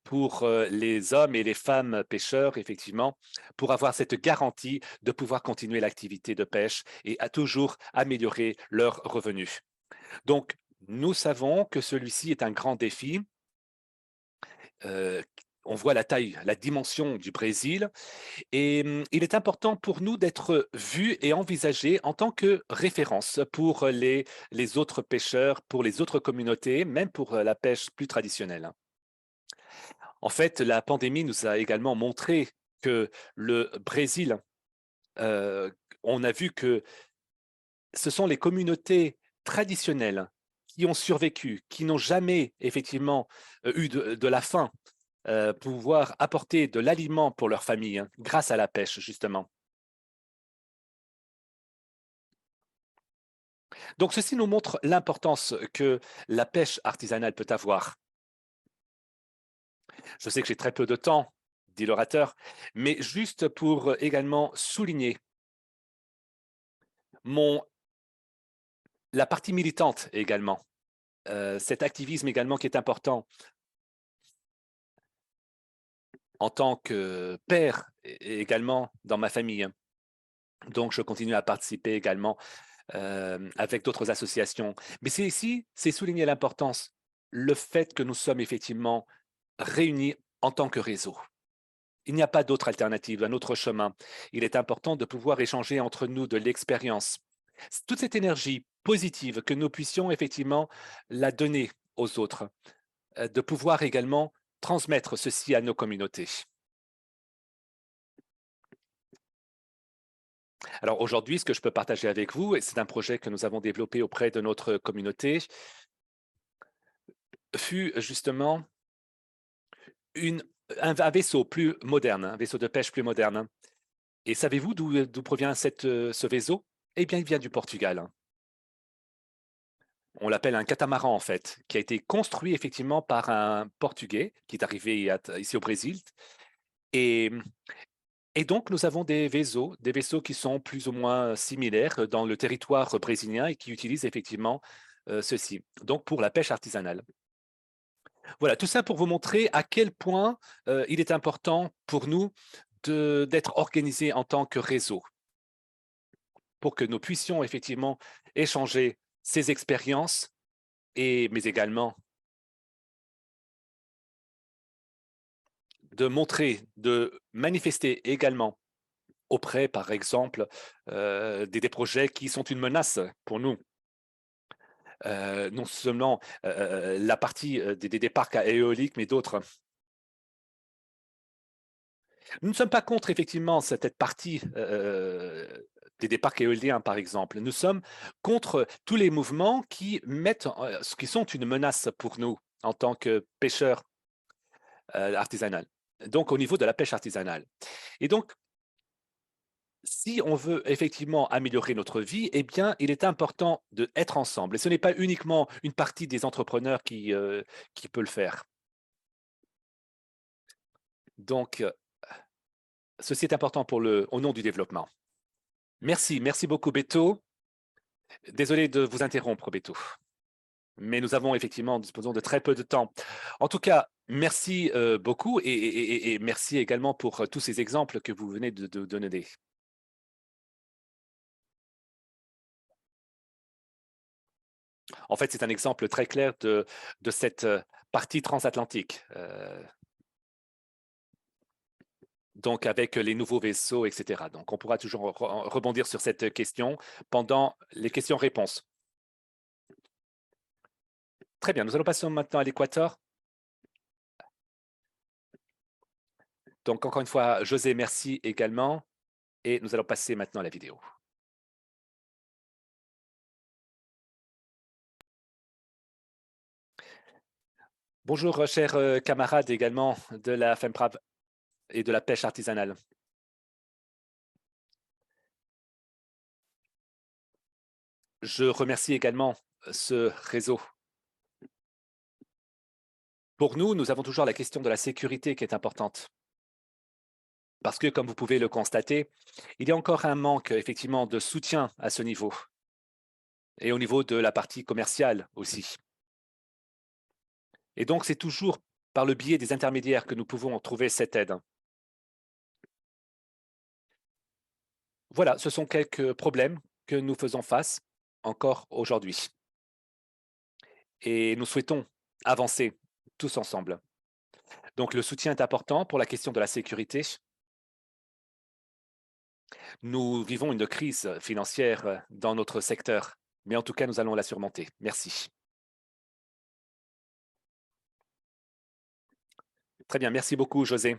pour les hommes et les femmes pêcheurs, effectivement, pour avoir cette garantie de pouvoir continuer l'activité de pêche et à toujours améliorer leurs revenus. Donc, nous savons que celui-ci est un grand défi. Euh, on voit la taille, la dimension du Brésil, et il est important pour nous d'être vus et envisagés en tant que référence pour les autres pêcheurs, pour les autres communautés, même pour la pêche plus traditionnelle. En fait, la pandémie nous a également montré que le Brésil, euh, on a vu que ce sont les communautés traditionnelles qui ont survécu, qui n'ont jamais effectivement eu de la faim, pouvoir apporter de l'aliment pour leur famille, hein, grâce à la pêche, justement. Donc, ceci nous montre l'importance que la pêche artisanale peut avoir. Je sais que j'ai très peu de temps, dit l'orateur, mais juste pour également souligner mon, la partie militante également, cet activisme également qui est important en tant que père et également dans ma famille. Donc, je continue à participer également avec d'autres associations. Mais c'est ici, c'est souligner l'importance, le fait que nous sommes effectivement réunis en tant que réseau. Il n'y a pas d'autre alternative, un autre chemin. Il est important de pouvoir échanger entre nous de l'expérience. Toute cette énergie positive, que nous puissions effectivement la donner aux autres, de pouvoir également transmettre ceci à nos communautés. Alors aujourd'hui, ce que je peux partager avec vous, et c'est un projet que nous avons développé auprès de notre communauté, fut justement une, un vaisseau plus moderne, un vaisseau de pêche plus moderne. Et savez-vous d'où provient ce vaisseau? Eh bien, il vient du Portugal. On l'appelle un catamaran en fait, qui a été construit effectivement par un Portugais qui est arrivé ici au Brésil. Et, et donc, nous avons des vaisseaux qui sont plus ou moins similaires dans le territoire brésilien et qui utilisent effectivement ceci, donc pour la pêche artisanale. Voilà, tout ça pour vous montrer à quel point il est important pour nous d'être organisés en tant que réseau, pour que nous puissions effectivement échanger ces expériences, mais également de montrer, de manifester également auprès, par exemple, des projets qui sont une menace pour nous. Non seulement la partie des parcs à éoliques, mais d'autres. Nous ne sommes pas contre effectivement cette partie des parcs éoliens, par exemple. Nous sommes contre tous les mouvements qui sont une menace pour nous en tant que pêcheurs artisanaux. Donc, au niveau de la pêche artisanale. Et donc, si on veut effectivement améliorer notre vie, eh bien, il est important d'être ensemble. Et ce n'est pas uniquement une partie des entrepreneurs qui peut le faire. Donc, ceci est important au nom du développement. Merci, merci beaucoup, Beto. Désolé de vous interrompre, Beto. Mais nous avons effectivement, disposons de très peu de temps. En tout cas, merci beaucoup et merci également pour tous ces exemples que vous venez de donner. En fait, c'est un exemple très clair de cette partie transatlantique. Donc, avec les nouveaux vaisseaux, etc. Donc, on pourra toujours rebondir sur cette question pendant les questions-réponses. Très bien, nous allons passer maintenant à l'Équateur. Donc, encore une fois, José, merci également. Et nous allons passer maintenant à la vidéo. Bonjour, chers camarades également de la FEMPRAV et de la pêche artisanale. Je remercie également ce réseau. Pour nous, nous avons toujours la question de la sécurité qui est importante. Parce que, comme vous pouvez le constater, il y a encore un manque effectivement de soutien à ce niveau et au niveau de la partie commerciale aussi. Et donc, c'est toujours par le biais des intermédiaires que nous pouvons trouver cette aide. Voilà, ce sont quelques problèmes que nous faisons face encore aujourd'hui. Et nous souhaitons avancer tous ensemble. Donc, le soutien est important pour la question de la sécurité. Nous vivons une crise financière dans notre secteur, mais en tout cas, nous allons la surmonter. Merci. Très bien, merci beaucoup, José.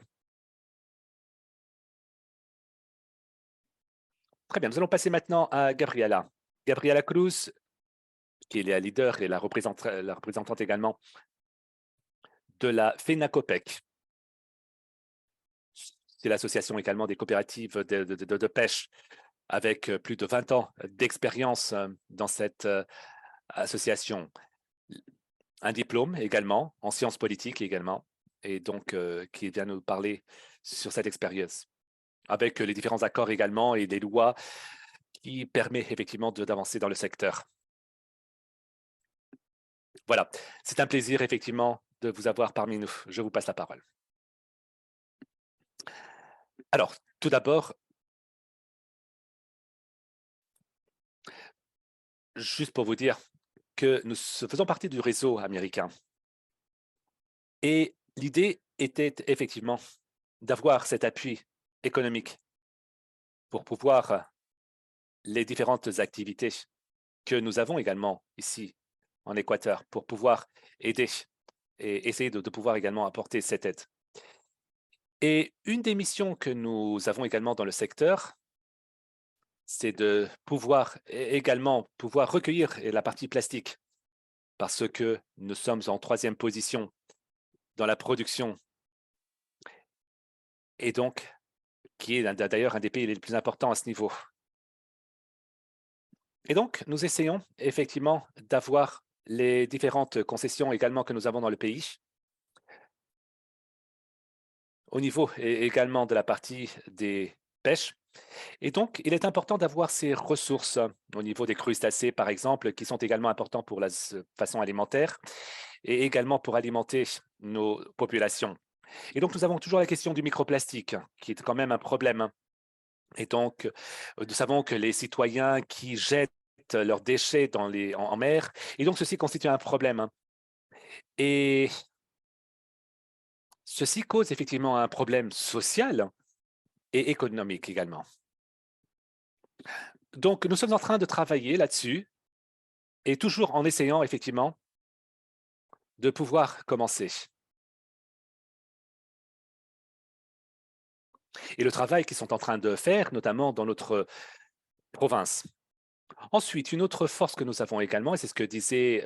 Très bien, nous allons passer maintenant à Gabriela. Gabriela Cruz, qui est la leader et la représentante également de la FENACOPEC. C'est l'association également des coopératives de pêche avec plus de 20 ans d'expérience dans cette association. Un diplôme également, en sciences politiques également, et donc qui vient nous parler sur cette expérience, avec les différents accords également et les lois qui permettent effectivement d'avancer dans le secteur. Voilà, c'est un plaisir effectivement de vous avoir parmi nous. Je vous passe la parole. Alors, tout d'abord, juste pour vous dire que nous faisons partie du réseau américain. Et l'idée était effectivement d'avoir cet appui économique pour pouvoir les différentes activités que nous avons également ici en Équateur pour pouvoir aider et essayer de pouvoir également apporter cette aide. Et une des missions que nous avons également dans le secteur, c'est de pouvoir également recueillir la partie plastique parce que nous sommes en 3e position dans la production et donc qui est d'ailleurs un des pays les plus importants à ce niveau. Et donc, nous essayons effectivement d'avoir les différentes concessions également que nous avons dans le pays. Au niveau également de la partie des pêches. Et donc, il est important d'avoir ces ressources au niveau des crustacés, par exemple, qui sont également importants pour la façon alimentaire et également pour alimenter nos populations. Et donc, nous avons toujours la question du microplastique, qui est quand même un problème. Et donc, nous savons que les citoyens qui jettent leurs déchets en mer, et donc ceci constitue un problème. Et ceci cause effectivement un problème social et économique également. Donc, nous sommes en train de travailler là-dessus et toujours en essayant effectivement de pouvoir commencer. Et le travail qu'ils sont en train de faire, notamment dans notre province. Ensuite, une autre force que nous avons également, et c'est ce que disait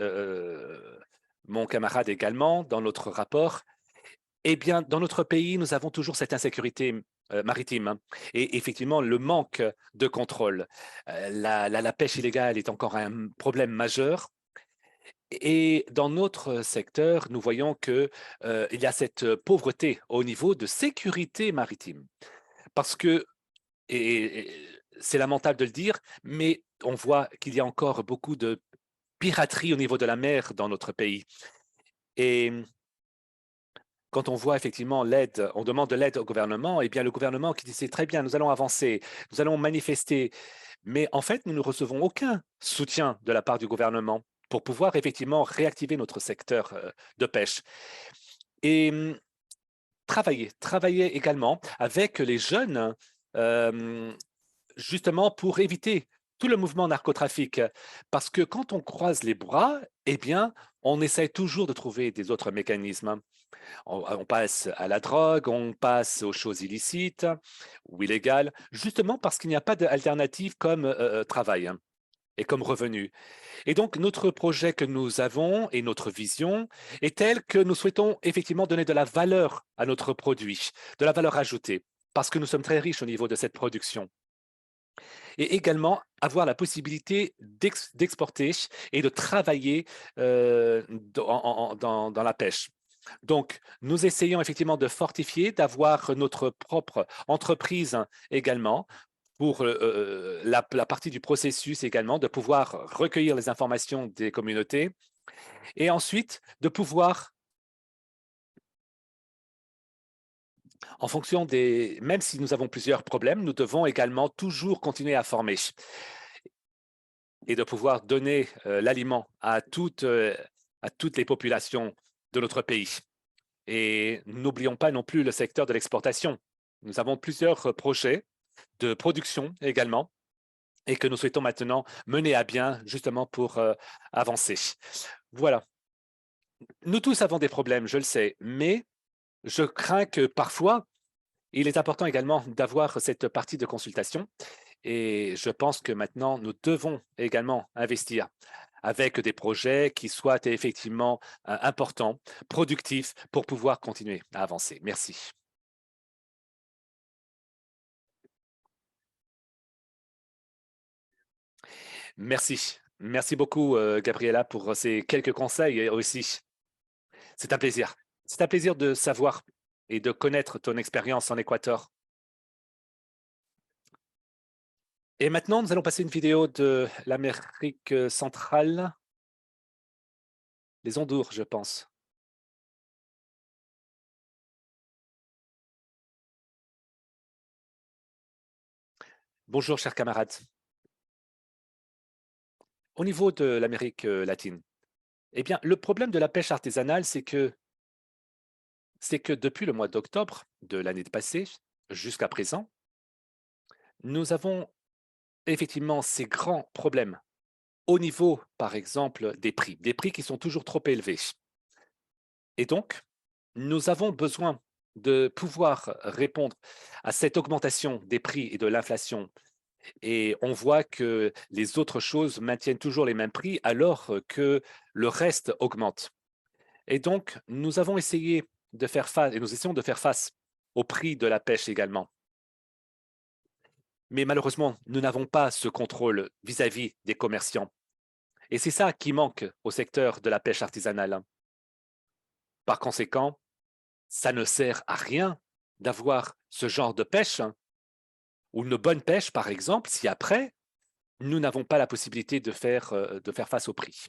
mon camarade également dans notre rapport, eh bien, dans notre pays, nous avons toujours cette insécurité maritime et effectivement le manque de contrôle. La pêche illégale est encore un problème majeur. Et dans notre secteur, nous voyons qu'il y a cette pauvreté au niveau de sécurité maritime. Parce que, et c'est lamentable de le dire, mais on voit qu'il y a encore beaucoup de piraterie au niveau de la mer dans notre pays. Et quand on voit effectivement l'aide, on demande de l'aide au gouvernement, eh bien le gouvernement qui dit c'est très bien, nous allons avancer, nous allons manifester, mais en fait, nous ne recevons aucun soutien de la part du gouvernement pour pouvoir effectivement réactiver notre secteur de pêche. Et travailler également avec les jeunes, justement pour éviter tout le mouvement narcotrafique. Parce que quand on croise les bras, eh bien, on essaie toujours de trouver des autres mécanismes. On passe à la drogue, on passe aux choses illicites ou illégales, justement parce qu'il n'y a pas d'alternative comme travail. et comme revenu. Et donc, notre projet que nous avons et notre vision est telle que nous souhaitons effectivement donner de la valeur à notre produit, de la valeur ajoutée, parce que nous sommes très riches au niveau de cette production. Et également avoir la possibilité d'exporter et de travailler dans la pêche. Donc, nous essayons effectivement de fortifier, d'avoir notre propre entreprise également pour la partie du processus également, de pouvoir recueillir les informations des communautés et ensuite de pouvoir, en fonction des, même si nous avons plusieurs problèmes, nous devons également toujours continuer à former et de pouvoir donner l'aliment à toutes les populations de notre pays. Et n'oublions pas non plus le secteur de l'exportation. Nous avons plusieurs projets de production également et que nous souhaitons maintenant mener à bien justement pour avancer. Voilà. Nous tous avons des problèmes, je le sais, mais je crains que parfois, il est important également d'avoir cette partie de consultation et je pense que maintenant, nous devons également investir avec des projets qui soient effectivement importants, productifs pour pouvoir continuer à avancer. Merci. Merci. Merci beaucoup, Gabriela, pour ces quelques conseils aussi. C'est un plaisir. C'est un plaisir de savoir et de connaître ton expérience en Équateur. Et maintenant, nous allons passer une vidéo de l'Amérique centrale, les Honduras, je pense. Bonjour, chers camarades. Au niveau de l'Amérique latine, eh bien, le problème de la pêche artisanale, c'est que depuis le mois d'octobre de l'année passée jusqu'à présent, nous avons effectivement ces grands problèmes au niveau, par exemple, des prix qui sont toujours trop élevés. Et donc, nous avons besoin de pouvoir répondre à cette augmentation des prix et de l'inflation. Et on voit que les autres choses maintiennent toujours les mêmes prix alors que le reste augmente. Et donc, nous avons essayé de faire face, et nous essayons de faire face au prix de la pêche également. Mais malheureusement, nous n'avons pas ce contrôle vis-à-vis des commerciants. Et c'est ça qui manque au secteur de la pêche artisanale. Par conséquent, ça ne sert à rien d'avoir ce genre de pêche ou une bonne pêche, par exemple, si après, nous n'avons pas la possibilité de faire face au prix.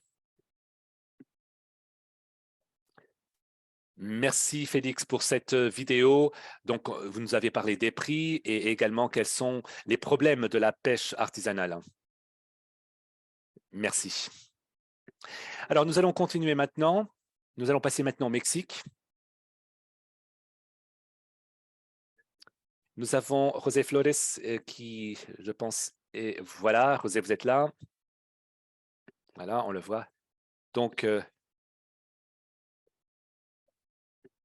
Merci Félix pour cette vidéo. Donc, vous nous avez parlé des prix et également quels sont les problèmes de la pêche artisanale. Merci. Alors, nous allons continuer maintenant. Nous allons passer maintenant au Mexique. Nous avons José Flores qui, je pense, et voilà, José, vous êtes là. Voilà, on le voit. Donc,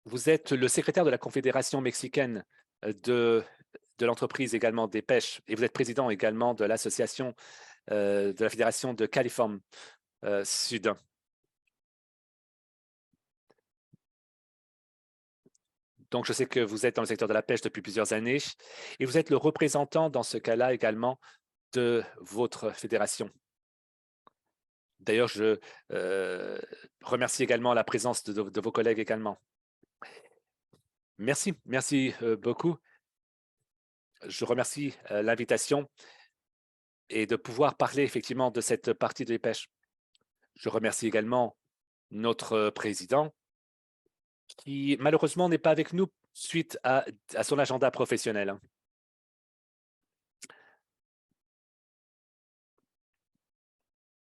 vous êtes le secrétaire de la Confédération mexicaine de l'entreprise également des pêches et vous êtes président également de l'association de la Fédération de Californie Sud. Donc, je sais que vous êtes dans le secteur de la pêche depuis plusieurs années et vous êtes le représentant dans ce cas-là également de votre fédération. D'ailleurs, je remercie également la présence de vos collègues également. Merci, merci beaucoup. Je remercie l'invitation et de pouvoir parler effectivement de cette partie de pêche. Je remercie également notre président qui malheureusement n'est pas avec nous suite à son agenda professionnel.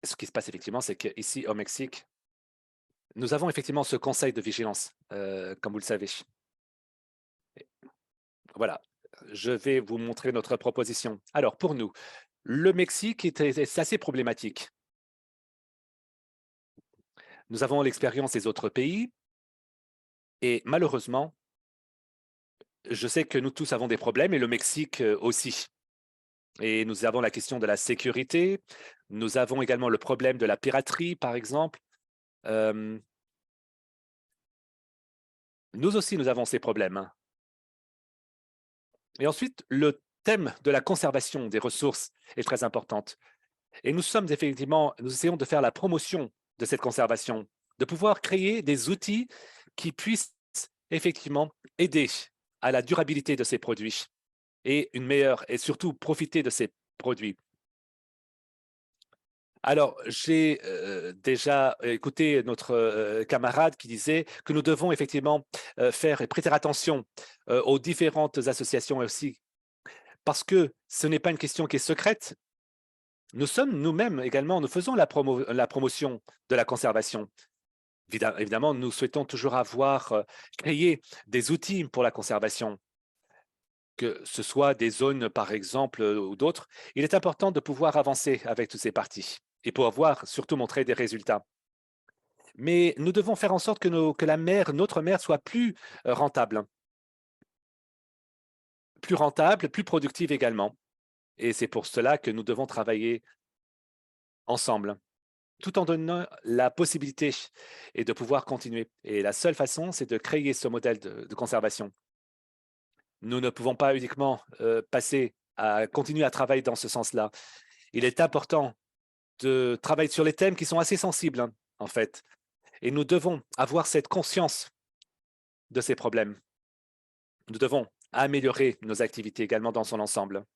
Ce qui se passe effectivement, c'est qu'ici au Mexique, nous avons effectivement ce conseil de vigilance, comme vous le savez. Voilà, je vais vous montrer notre proposition. Alors, pour nous, le Mexique est assez problématique. Nous avons l'expérience des autres pays et malheureusement, je sais que nous tous avons des problèmes et le Mexique aussi. Et nous avons la question de la sécurité. Nous avons également le problème de la piraterie, par exemple. Nous aussi, nous avons ces problèmes, hein. Et ensuite, le thème de la conservation des ressources est très importante. Et nous essayons de faire la promotion de cette conservation, de pouvoir créer des outils qui puissent effectivement aider à la durabilité de ces produits et surtout profiter de ces produits. Alors, j'ai déjà écouté notre camarade qui disait que nous devons effectivement faire et prêter attention aux différentes associations aussi, parce que ce n'est pas une question qui est secrète. Nous sommes nous-mêmes également, nous faisons la promotion de la conservation. Évidemment, nous souhaitons toujours avoir créé des outils pour la conservation, que ce soit des zones, par exemple, ou d'autres. Il est important de pouvoir avancer avec toutes ces parties et pouvoir surtout montrer des résultats. Mais nous devons faire en sorte que notre mer soit rentable, plus productive également. Et c'est pour cela que nous devons travailler ensemble, tout en donnant la possibilité et de pouvoir continuer. Et la seule façon, c'est de créer ce modèle de conservation. Nous ne pouvons pas uniquement passer à continuer à travailler dans ce sens-là. Il est important de travailler sur les thèmes qui sont assez sensibles, hein, en fait. Et nous devons avoir cette conscience de ces problèmes. Nous devons améliorer nos activités également dans son ensemble.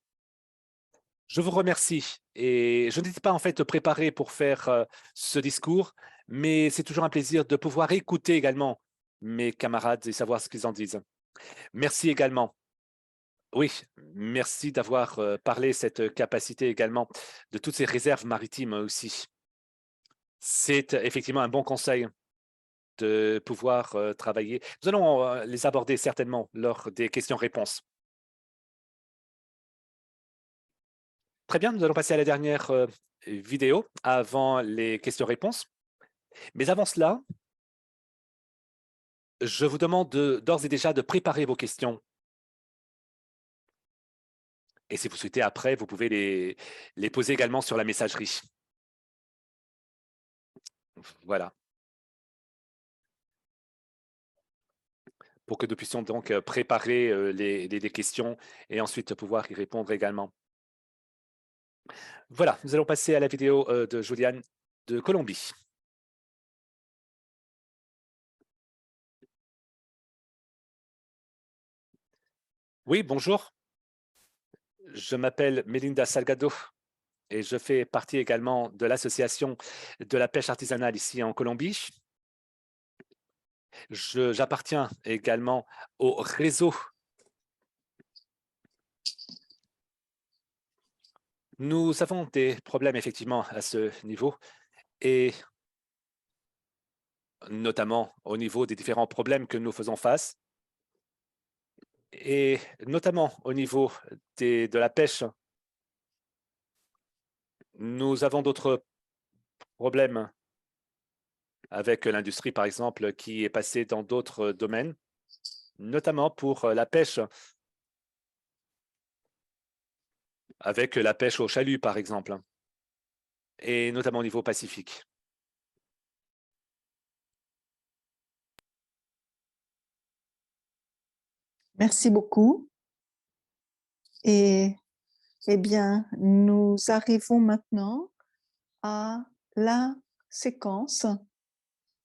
Je vous remercie et je n'étais pas en fait préparé pour faire ce discours, mais c'est toujours un plaisir de pouvoir écouter également mes camarades et savoir ce qu'ils en disent. Merci également. Oui, merci d'avoir parlé cette capacité également de toutes ces réserves maritimes aussi. C'est effectivement un bon conseil de pouvoir travailler. Nous allons les aborder certainement lors des questions-réponses. Très bien, nous allons passer à la dernière vidéo avant les questions-réponses. Mais avant cela, je vous demande d'ores et déjà de préparer vos questions. Et si vous souhaitez, après, vous pouvez les poser également sur la messagerie. Voilà. Pour que nous puissions donc préparer les questions et ensuite pouvoir y répondre également. Voilà, nous allons passer à la vidéo de Juliane de Colombie. Oui, bonjour. Je m'appelle Melinda Salgado et je fais partie également de l'association de la pêche artisanale ici en Colombie. J'appartiens également au réseau. Nous avons des problèmes effectivement à ce niveau et notamment au niveau des différents problèmes que nous faisons face et notamment au niveau de la pêche. Nous avons d'autres problèmes avec l'industrie, par exemple, qui est passée dans d'autres domaines, notamment pour la pêche, avec la pêche au chalut, par exemple, et notamment au niveau Pacifique. Merci beaucoup. Et eh bien, nous arrivons maintenant à la séquence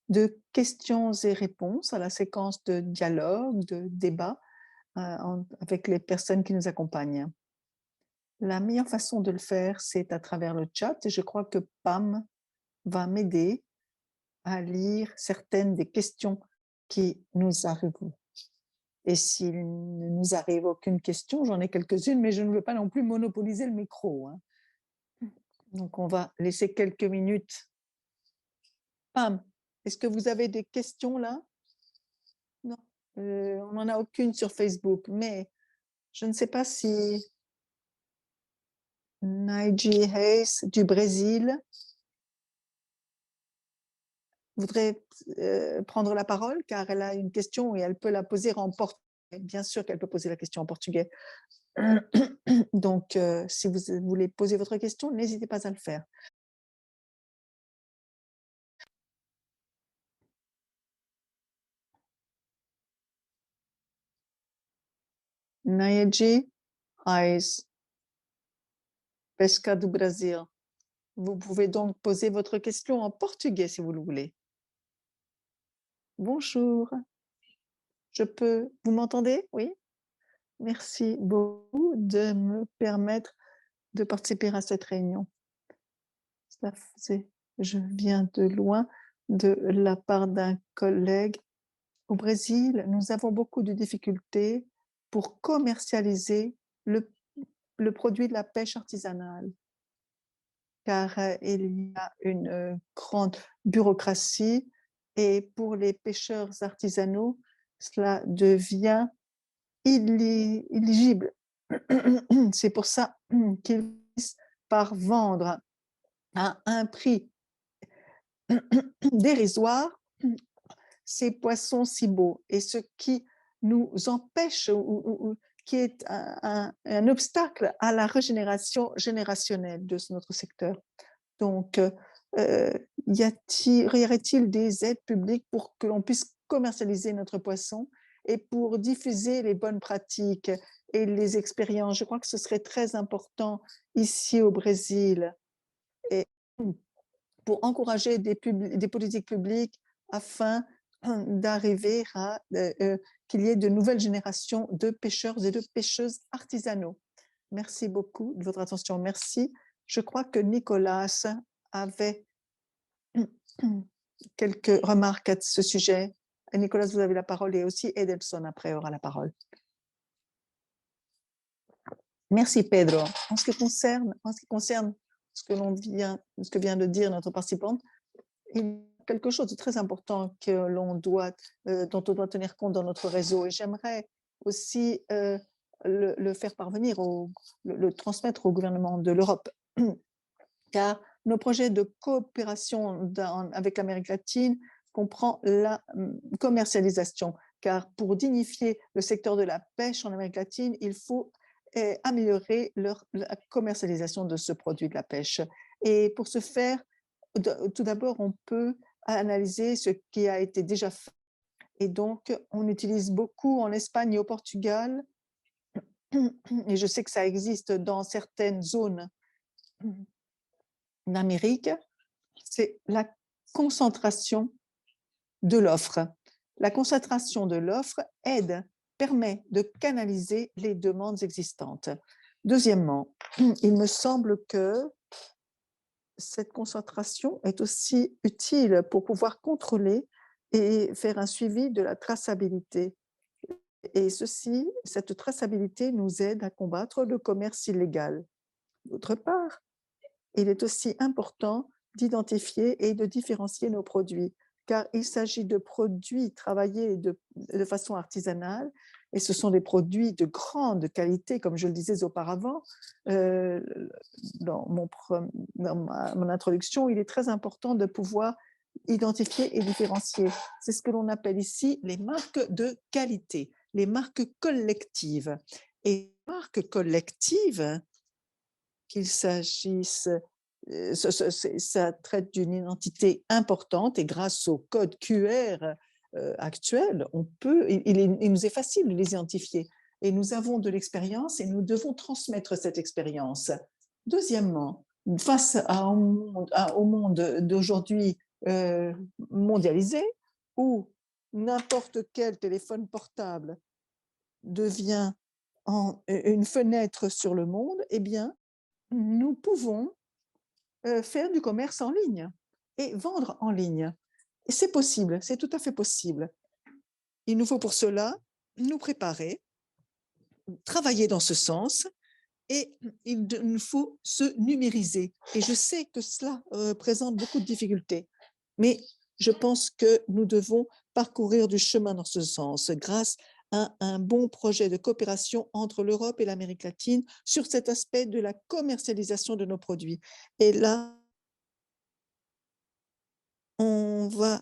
de questions et réponses, à la séquence de dialogue, de débat avec les personnes qui nous accompagnent. La meilleure façon de le faire, c'est à travers le chat et je crois que Pam va m'aider à lire certaines des questions qui nous arrivent. Et s'il ne nous arrive aucune question, j'en ai quelques-unes, mais je ne veux pas non plus monopoliser le micro, hein. Donc, on va laisser quelques minutes. Pam, est-ce que vous avez des questions là? Non, on n'en a aucune sur Facebook, mais je ne sais pas si Naiji Hayes du Brésil voudrait prendre la parole car elle a une question et elle peut la poser en portugais. Bien sûr qu'elle peut poser la question en portugais. Donc, si vous voulez poser votre question, n'hésitez pas à le faire. Nayeji Ais, Pesca do Brasil. Vous pouvez donc poser votre question en portugais si vous le voulez. Bonjour, vous m'entendez? Oui? Merci beaucoup de me permettre de participer à cette réunion. Je viens de loin de la part d'un collègue. Au Brésil, nous avons beaucoup de difficultés pour commercialiser le produit de la pêche artisanale, car il y a une grande bureaucratie et pour les pêcheurs artisanaux, cela devient illigible. C'est pour ça qu'ils finissent par vendre à un prix dérisoire ces poissons si beaux. Et ce qui nous empêche ou qui est un obstacle à la régénération générationnelle de notre secteur. Donc, y aurait-il des aides publiques pour que l'on puisse commercialiser notre poisson et pour diffuser les bonnes pratiques et les expériences? Je crois que ce serait très important ici au Brésil et pour encourager des politiques publiques afin d'arriver à qu'il y ait de nouvelles générations de pêcheurs et de pêcheuses artisanaux. Merci beaucoup de votre attention. Merci. Je crois que Nicolas avait quelques remarques à ce sujet. Nicolas, vous avez la parole et aussi Edelson après aura la parole. Merci Pedro. En ce qui concerne ce que vient de dire notre participante, il y a quelque chose de très important dont on doit tenir compte dans notre réseau. Et j'aimerais aussi le faire parvenir, le transmettre au gouvernement de l'Europe, car nos projets de coopération avec l'Amérique latine comprend la commercialisation, car pour dignifier le secteur de la pêche en Amérique latine, il faut améliorer la commercialisation de ce produit de la pêche. Et pour ce faire, tout d'abord, on peut analyser ce qui a été déjà fait. Et donc, on utilise beaucoup en Espagne et au Portugal, et je sais que ça existe dans certaines zones d'Amérique, c'est la concentration de l'offre. La concentration de l'offre permet de canaliser les demandes existantes. Deuxièmement, il me semble que cette concentration est aussi utile pour pouvoir contrôler et faire un suivi de la traçabilité. Et cette traçabilité nous aide à combattre le commerce illégal. D'autre part, il est aussi important d'identifier et de différencier nos produits, car il s'agit de produits travaillés de façon artisanale, et ce sont des produits de grande qualité, comme je le disais auparavant. Dans mon introduction, il est très important de pouvoir identifier et différencier. C'est ce que l'on appelle ici les marques de qualité, les marques collectives. Et les marques collectives, qu'il s'agisse, ça traite d'une identité importante et grâce au code QR actuel, il nous est facile de les identifier. Et nous avons de l'expérience et nous devons transmettre cette expérience. Deuxièmement, face au monde d'aujourd'hui mondialisé, où n'importe quel téléphone portable devient une fenêtre sur le monde, eh bien, nous pouvons faire du commerce en ligne et vendre en ligne. Et c'est possible, c'est tout à fait possible. Il nous faut pour cela nous préparer, travailler dans ce sens, et il nous faut se numériser. Et je sais que cela présente beaucoup de difficultés, mais je pense que nous devons parcourir du chemin dans ce sens grâce à un bon projet de coopération entre l'Europe et l'Amérique latine sur cet aspect de la commercialisation de nos produits. Et là, on va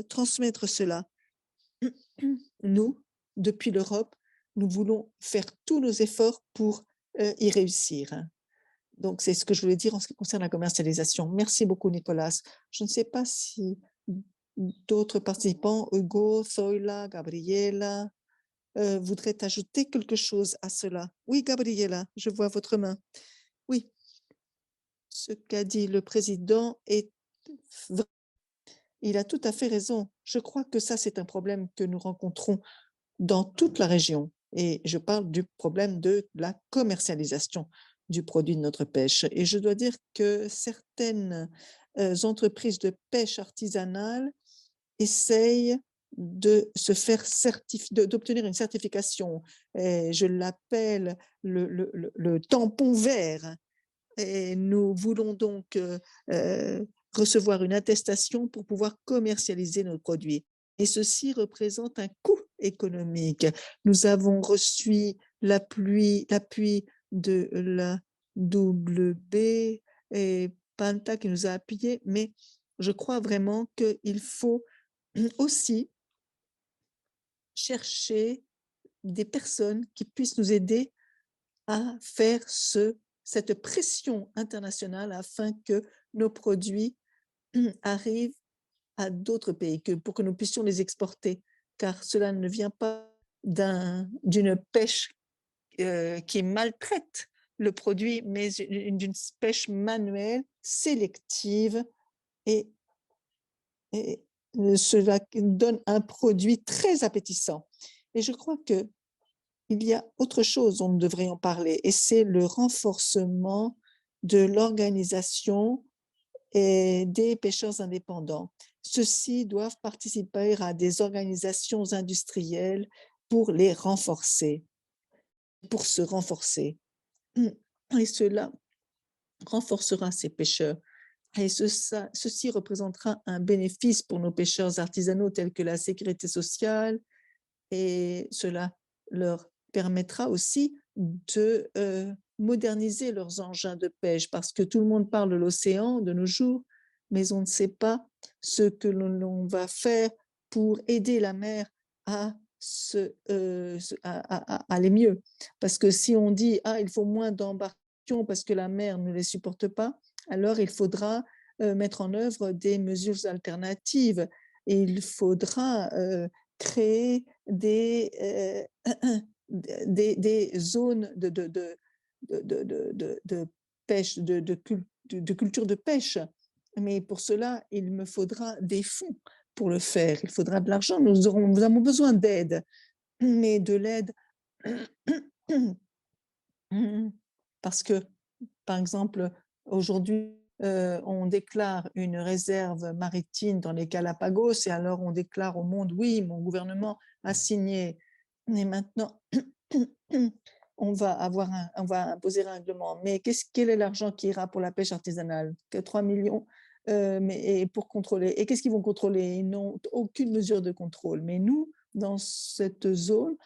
transmettre cela. Nous, depuis l'Europe, nous voulons faire tous nos efforts pour y réussir. Donc, c'est ce que je voulais dire en ce qui concerne la commercialisation. Merci beaucoup, Nicolas. Je ne sais pas si d'autres participants, Hugo, Zoila, Gabriela, voudraient ajouter quelque chose à cela. Oui, Gabriela, je vois votre main. Oui, ce qu'a dit le président est vrai. Il a tout à fait raison. Je crois que ça, c'est un problème que nous rencontrons dans toute la région. Et je parle du problème de la commercialisation du produit de notre pêche. Et je dois dire que certaines entreprises de pêche artisanale essayent de se faire d'obtenir une certification. Et je l'appelle le tampon vert. Et nous voulons donc recevoir une attestation pour pouvoir commercialiser nos produits. Et ceci représente un coût économique. Nous avons reçu l'appui de la WB et Panta qui nous a appuyés, mais je crois vraiment qu'il faut aussi chercher des personnes qui puissent nous aider à faire cette pression internationale afin que nos produits arrivent à d'autres pays, pour que nous puissions les exporter, car cela ne vient pas d'une pêche qui maltraite le produit, mais d'une pêche manuelle, sélective, et cela donne un produit très appétissant. Et je crois que il y a autre chose dont nous devrions parler, et c'est le renforcement de l'organisation et des pêcheurs indépendants. Ceux-ci doivent participer à des organisations industrielles pour les renforcer, pour se renforcer. Et cela renforcera ces pêcheurs. Et ceci représentera un bénéfice pour nos pêcheurs artisanaux tels que la sécurité sociale, et cela leur permettra aussi de moderniser leurs engins de pêche, parce que tout le monde parle de l'océan de nos jours, mais on ne sait pas ce que l'on va faire pour aider la mer à aller mieux. Parce que si on dit il faut moins d'embarcations parce que la mer ne les supporte pas, alors il faudra mettre en œuvre des mesures alternatives, et il faudra créer des zones de pêche, de culture de pêche. Mais pour cela, il me faudra des fonds pour le faire. Il faudra de l'argent. Nous avons besoin d'aide, mais de l'aide parce que, par exemple, aujourd'hui, on déclare une réserve maritime dans les Galapagos, et alors on déclare au monde, oui, mon gouvernement a signé, mais maintenant, on va imposer un règlement. Mais quel est l'argent qui ira pour la pêche artisanale? Que 3 millions et pour contrôler. Et qu'est-ce qu'ils vont contrôler? Ils n'ont aucune mesure de contrôle. Mais nous, dans cette zone,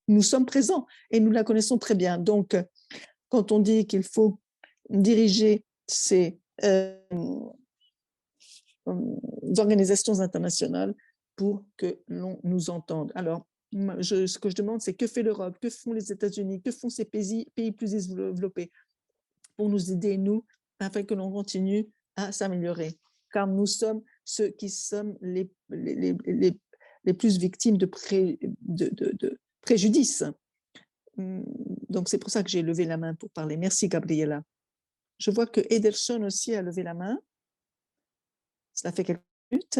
nous sommes présents et nous la connaissons très bien. Donc, quand on dit qu'il faut diriger ces organisations internationales pour que l'on nous entende. Alors, ce que je demande, c'est que fait l'Europe, que font les États-Unis, que font ces pays plus développés pour nous aider, nous, afin que l'on continue à s'améliorer. Car nous sommes ceux qui sommes les plus victimes de préjudice. Donc, c'est pour ça que j'ai levé la main pour parler. Merci, Gabriela. Je vois que Ederson aussi a levé la main. Cela fait quelques minutes.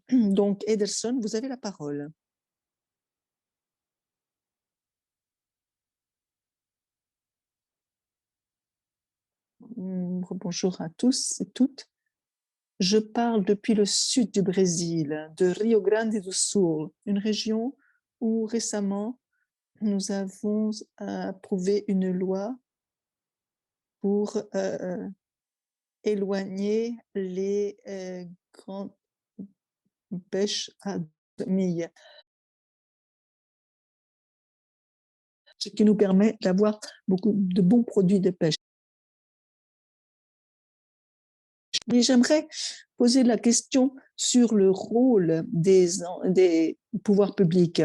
Donc, Ederson, vous avez la parole. Bonjour à tous et toutes. Je parle depuis le sud du Brésil, de Rio Grande do Sul, une région où récemment nous avons approuvé une loi pour éloigner les grandes pêches à milles, ce qui nous permet d'avoir beaucoup de bons produits de pêche. Mais j'aimerais poser la question sur le rôle des pouvoirs publics.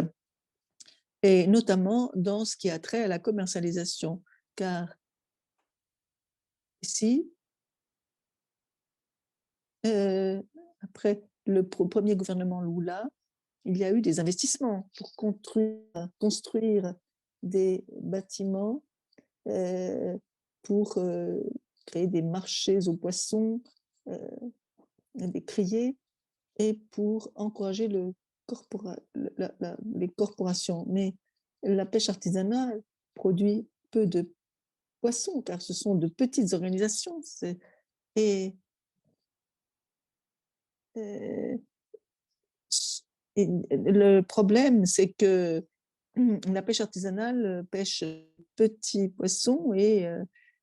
et notamment dans ce qui a trait à la commercialisation, car ici, après le premier gouvernement Lula, il y a eu des investissements pour construire des bâtiments, pour créer des marchés aux poissons, des criées, et pour encourager les corporations. Mais la pêche artisanale produit peu de poissons, car ce sont de petites organisations. Et, euh, et le problème, c'est que la pêche artisanale pêche petits poissons, et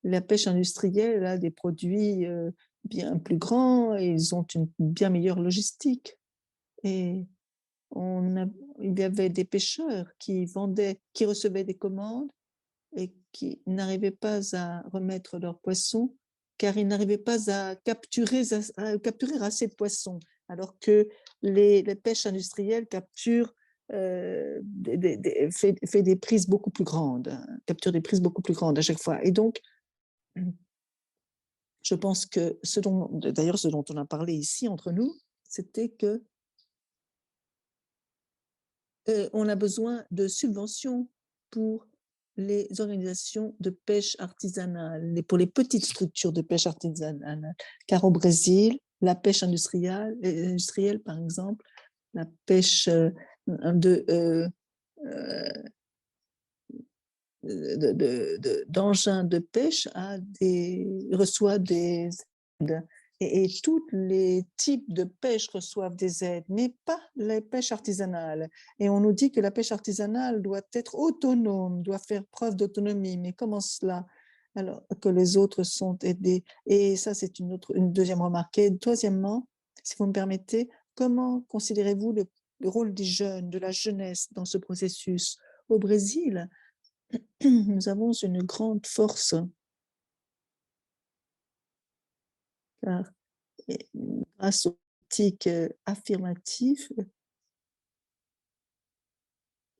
la pêche industrielle a des produits bien plus grands, et ils ont une bien meilleure logistique. Et il y avait des pêcheurs qui recevaient des commandes et qui n'arrivaient pas à remettre leurs poissons, car ils n'arrivaient pas à capturer assez de poissons, alors que les pêches industrielles capturent fait des prises beaucoup plus grandes, capture des prises beaucoup plus grandes à chaque fois. Et donc, je pense que d'ailleurs, ce dont on a parlé ici entre nous, c'était que on a besoin de subventions pour les organisations de pêche artisanale, pour les petites structures de pêche artisanale. Car au Brésil, la pêche industrielle par exemple, la pêche d'engins de pêche reçoit des aides. Et tous les types de pêche reçoivent des aides, mais pas les pêches artisanales. Et on nous dit que la pêche artisanale doit être autonome, doit faire preuve d'autonomie. Mais comment cela, alors que les autres sont aidés? Et ça, c'est une deuxième remarque. Et troisièmement, si vous me permettez, comment considérez-vous le rôle des jeunes, de la jeunesse dans ce processus? Au Brésil, nous avons une grande force, car grâce aux politiques affirmatives,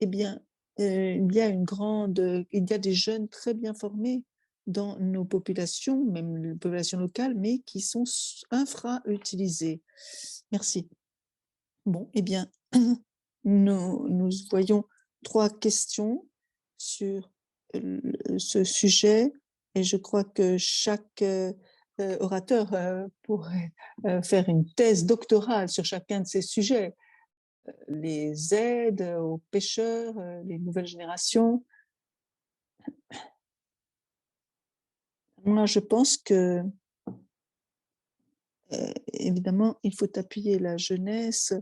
eh bien, il y a des jeunes très bien formés dans nos populations, même les populations locales, mais qui sont infra-utilisés. Merci. Bon, eh bien, nous voyons 3 questions sur ce sujet, et je crois que chaque orateur pourrait faire une thèse doctorale sur chacun de ces sujets. Les aides aux pêcheurs, les nouvelles générations. Moi, je pense que, évidemment, il faut appuyer la jeunesse,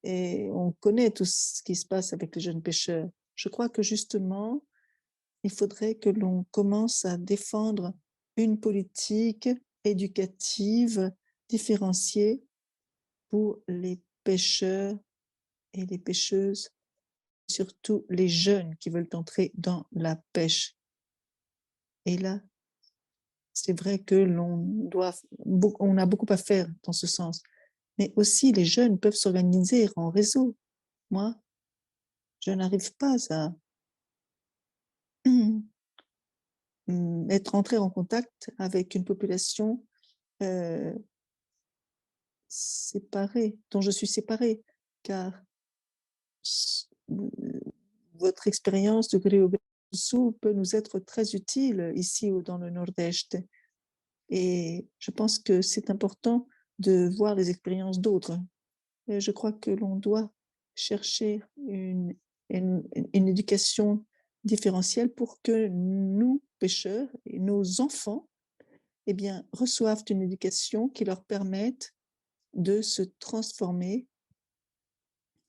et on connaît tout ce qui se passe avec les jeunes pêcheurs. Je crois que justement, il faudrait que l'on commence à défendre une politique éducative différenciée pour les pêcheurs et les pêcheuses, surtout les jeunes qui veulent entrer dans la pêche. Et là, c'est vrai que on a beaucoup à faire dans ce sens. Mais aussi, les jeunes peuvent s'organiser en réseau. Moi, je n'arrive pas à être entrée en contact avec une population séparée, dont je suis séparée, car votre expérience de Rio Grande do Sul peut nous être très utile ici dans le Nord-Est. Et je pense que c'est important de voir les expériences d'autres. Je crois que l'on doit chercher une éducation différentielle pour que nous, pêcheurs, et nos enfants, eh bien, reçoivent une éducation qui leur permette de se transformer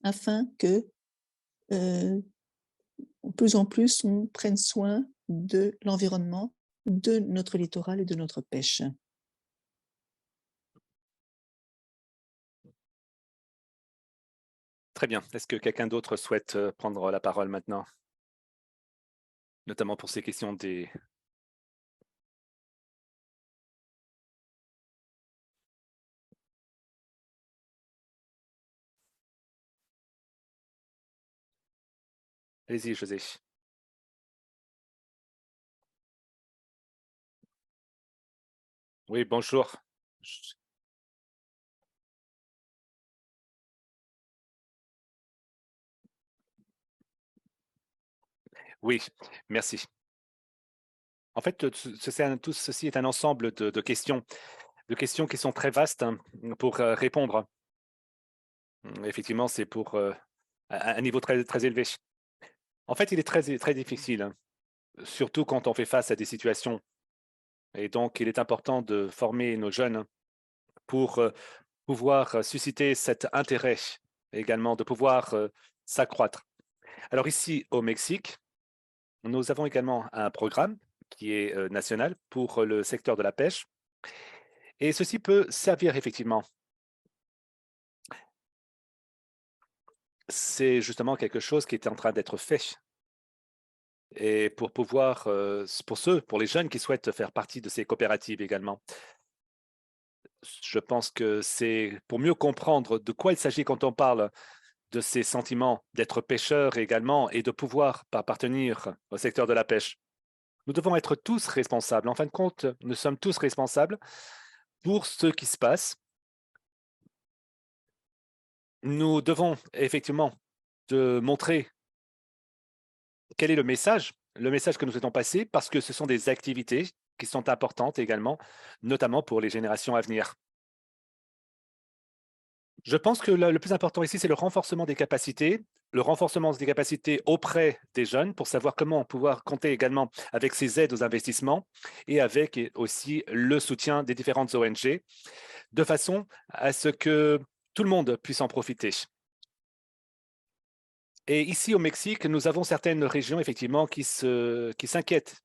afin que plus en plus on prenne soin de l'environnement, de notre littoral et de notre pêche. Très bien. Est-ce que quelqu'un d'autre souhaite prendre la parole maintenant, notamment pour ces questions des Allez-y, José. Oui, bonjour. Oui, merci. En fait, tout ceci est un ensemble de questions qui sont très vastes hein, pour répondre. Effectivement, c'est pour un niveau très, très élevé. En fait, il est très, très difficile, hein, surtout quand on fait face à des situations. Et donc, il est important de former nos jeunes pour pouvoir susciter cet intérêt également, de pouvoir s'accroître. Alors ici, au Mexique, nous avons également un programme qui est national pour le secteur de la pêche. Et ceci peut servir effectivement. C'est justement quelque chose qui est en train d'être fait. Et pour pouvoir, pour les jeunes qui souhaitent faire partie de ces coopératives également, je pense que c'est pour mieux comprendre de quoi il s'agit quand on parle de ces sentiments d'être pêcheur également et de pouvoir appartenir au secteur de la pêche. Nous devons être tous responsables. En fin de compte, nous sommes tous responsables pour ce qui se passe. Nous devons effectivement de montrer quel est le message que nous souhaitons passer, parce que ce sont des activités qui sont importantes également, notamment pour les générations à venir. Je pense que le plus important ici, c'est le renforcement des capacités auprès des jeunes pour savoir comment pouvoir compter également avec ces aides aux investissements et avec aussi le soutien des différentes ONG, de façon à ce que tout le monde puisse en profiter. Et ici au Mexique, nous avons certaines régions effectivement qui s'inquiètent,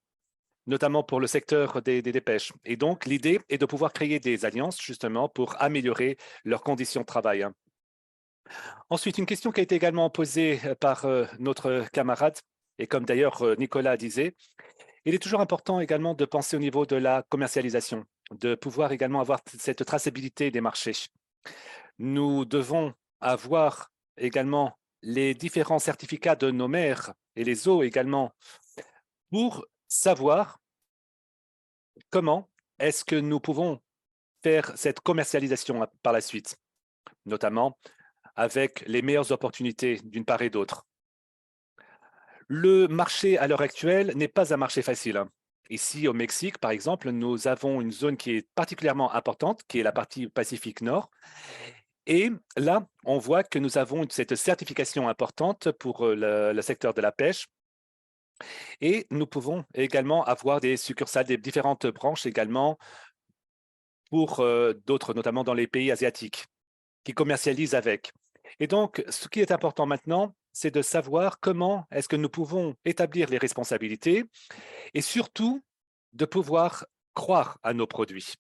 notamment pour le secteur des pêches. Et donc, l'idée est de pouvoir créer des alliances justement pour améliorer leurs conditions de travail. Ensuite, une question qui a été également posée par notre camarade, et comme d'ailleurs Nicolas disait, il est toujours important également de penser au niveau de la commercialisation, de pouvoir également avoir cette traçabilité des marchés. Nous devons avoir également les différents certificats de nos mers et les eaux également pour savoir comment est-ce que nous pouvons faire cette commercialisation par la suite, notamment avec les meilleures opportunités d'une part et d'autre. Le marché à l'heure actuelle n'est pas un marché facile, hein. Ici au Mexique, par exemple, nous avons une zone qui est particulièrement importante, qui est la partie Pacifique Nord. Et là, on voit que nous avons cette certification importante pour le secteur de la pêche. Et nous pouvons également avoir des succursales, des différentes branches également pour d'autres, notamment dans les pays asiatiques, qui commercialisent avec. Et donc, ce qui est important maintenant, c'est de savoir comment est-ce que nous pouvons établir les responsabilités et surtout de pouvoir croire à nos produits.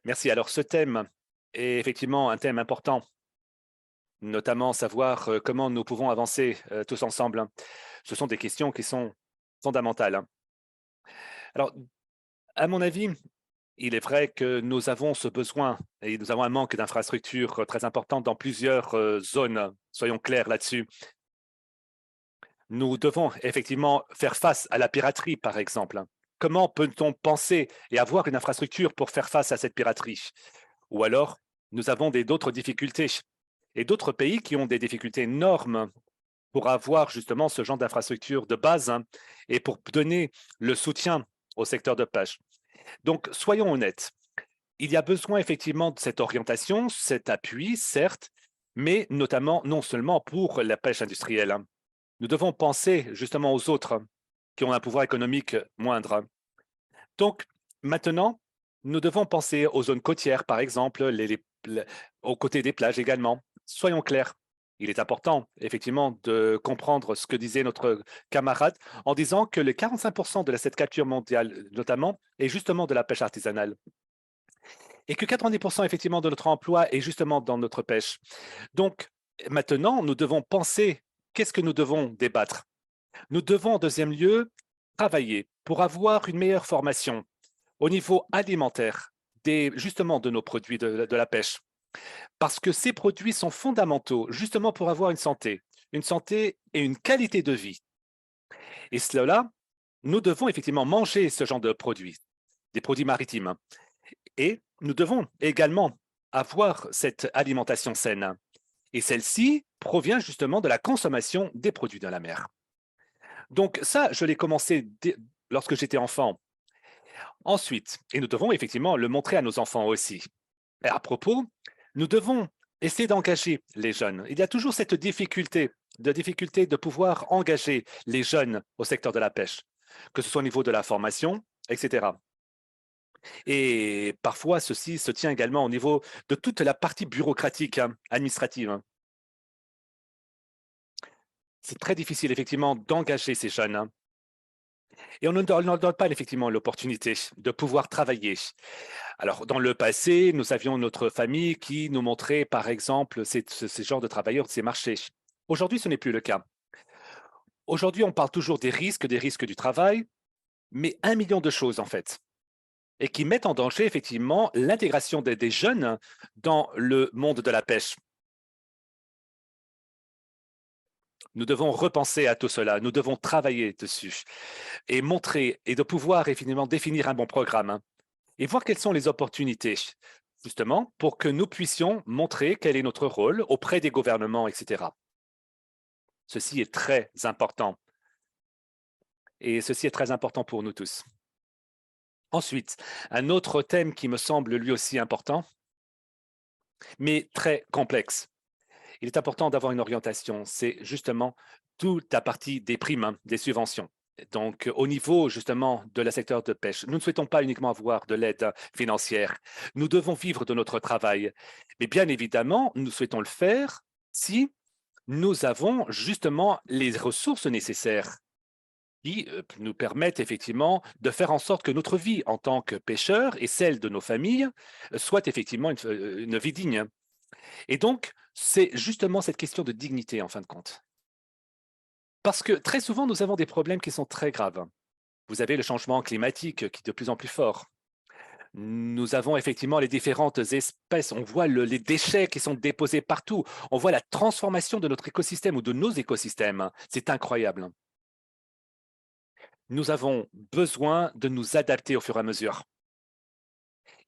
Merci. Alors, ce thème est effectivement un thème important, notamment savoir comment nous pouvons avancer tous ensemble. Ce sont des questions qui sont fondamentales. Alors, à mon avis, il est vrai que nous avons ce besoin et nous avons un manque d'infrastructures très important dans plusieurs zones. Soyons clairs là-dessus. Nous devons effectivement faire face à la piraterie, par exemple. Comment peut-on penser et avoir une infrastructure pour faire face à cette piraterie? Ou alors, nous avons d'autres difficultés et d'autres pays qui ont des difficultés énormes pour avoir justement ce genre d'infrastructure de base hein, et pour donner le soutien au secteur de pêche. Donc, soyons honnêtes. Il y a besoin effectivement de cette orientation, cet appui, certes, mais notamment non seulement pour la pêche industrielle. Hein. Nous devons penser justement aux autres qui ont un pouvoir économique moindre. Donc, maintenant, nous devons penser aux zones côtières, par exemple, aux côtés des plages également. Soyons clairs. Il est important, effectivement, de comprendre ce que disait notre camarade en disant que les 45% de cette capture mondiale, notamment, est justement de la pêche artisanale et que 90% effectivement de notre emploi est justement dans notre pêche. Donc, maintenant, nous devons penser qu'est-ce que nous devons débattre. Nous devons, en deuxième lieu, travailler pour avoir une meilleure formation au niveau alimentaire justement de nos produits de la pêche. parce que ces produits sont fondamentaux justement pour avoir une santé et une qualité de vie. Et cela, nous devons effectivement manger ce genre de produits, des produits maritimes. Et nous devons également avoir cette alimentation saine. Et celle-ci provient justement de la consommation des produits de la mer. Donc ça, je l'ai commencé lorsque j'étais enfant. Ensuite, et nous devons effectivement le montrer à nos enfants aussi. Et à propos, nous devons essayer d'engager les jeunes. Il y a toujours cette difficulté de pouvoir engager les jeunes au secteur de la pêche, que ce soit au niveau de la formation, etc. Et parfois, ceci se tient également au niveau de toute la partie bureaucratique, hein, administrative, hein. C'est très difficile, effectivement, d'engager ces jeunes, hein. Et on ne leur donne pas, effectivement, l'opportunité de pouvoir travailler. Alors, dans le passé, nous avions notre famille qui nous montrait, par exemple, ces genres de travailleurs de ces marchés. Aujourd'hui, ce n'est plus le cas. Aujourd'hui, on parle toujours des risques du travail, mais 1 million de choses, en fait, et qui mettent en danger, effectivement, l'intégration des jeunes dans le monde de la pêche. Nous devons repenser à tout cela, nous devons travailler dessus et montrer et de pouvoir finalement définir un bon programme, hein, et voir quelles sont les opportunités, justement, pour que nous puissions montrer quel est notre rôle auprès des gouvernements, etc. Ceci est très important et ceci est très important pour nous tous. Ensuite, un autre thème qui me semble lui aussi important, mais très complexe. Il est important d'avoir une orientation, c'est justement toute la partie des primes, hein, des subventions. Donc, au niveau justement de la secteur de pêche, nous ne souhaitons pas uniquement avoir de l'aide financière. Nous devons vivre de notre travail. Mais bien évidemment, nous souhaitons le faire si nous avons justement les ressources nécessaires qui nous permettent effectivement de faire en sorte que notre vie en tant que pêcheurs et celle de nos familles soit effectivement une vie digne. Et donc, c'est justement cette question de dignité en fin de compte. Parce que très souvent, nous avons des problèmes qui sont très graves. Vous avez le changement climatique qui est de plus en plus fort. Nous avons effectivement les différentes espèces. On voit les déchets qui sont déposés partout. On voit la transformation de notre écosystème ou de nos écosystèmes. C'est incroyable. Nous avons besoin de nous adapter au fur et à mesure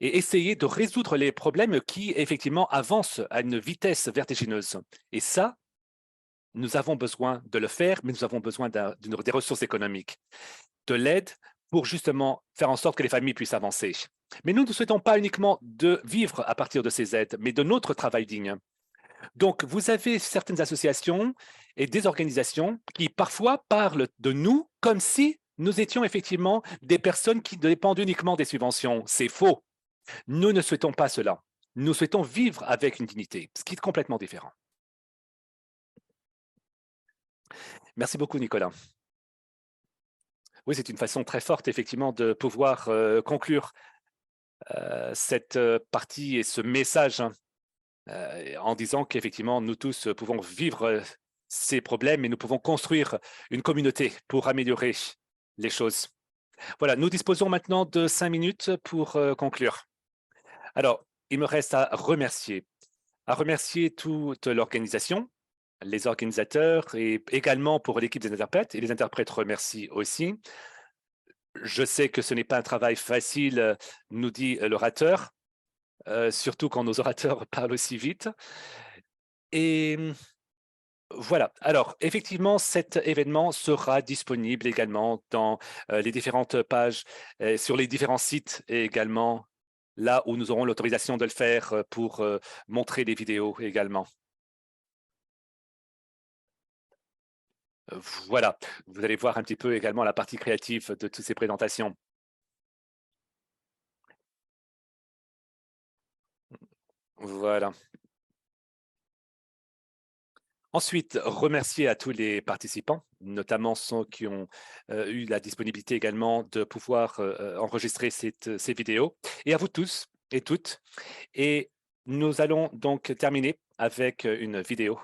et essayer de résoudre les problèmes qui, effectivement, avancent à une vitesse vertigineuse. Et ça, nous avons besoin de le faire, mais nous avons besoin des ressources économiques, de l'aide pour justement faire en sorte que les familles puissent avancer. Mais nous ne souhaitons pas uniquement de vivre à partir de ces aides, mais de notre travail digne. Donc, vous avez certaines associations et des organisations qui parfois parlent de nous comme si nous étions effectivement des personnes qui dépendent uniquement des subventions. C'est faux. Nous ne souhaitons pas cela. Nous souhaitons vivre avec une dignité, ce qui est complètement différent. Merci beaucoup, Nicolas. Oui, c'est une façon très forte, effectivement, de pouvoir conclure cette partie et ce message, hein, en disant qu'effectivement, nous tous pouvons vivre ces problèmes et nous pouvons construire une communauté pour améliorer les choses. Voilà, nous disposons maintenant de 5 minutes pour conclure. Alors, il me reste à remercier toute l'organisation, les organisateurs et également pour l'équipe des interprètes. Et les interprètes remercient aussi. Je sais que ce n'est pas un travail facile, nous dit l'orateur, surtout quand nos orateurs parlent aussi vite. Et voilà. Alors, effectivement, cet événement sera disponible également dans les différentes pages, sur les différents sites et également là où nous aurons l'autorisation de le faire pour montrer les vidéos également. Voilà, vous allez voir un petit peu également la partie créative de toutes ces présentations. Voilà. Ensuite, remercier à tous les participants, notamment ceux qui ont eu la disponibilité également de pouvoir enregistrer ces vidéos, et à vous tous et toutes. Et nous allons donc terminer avec une vidéo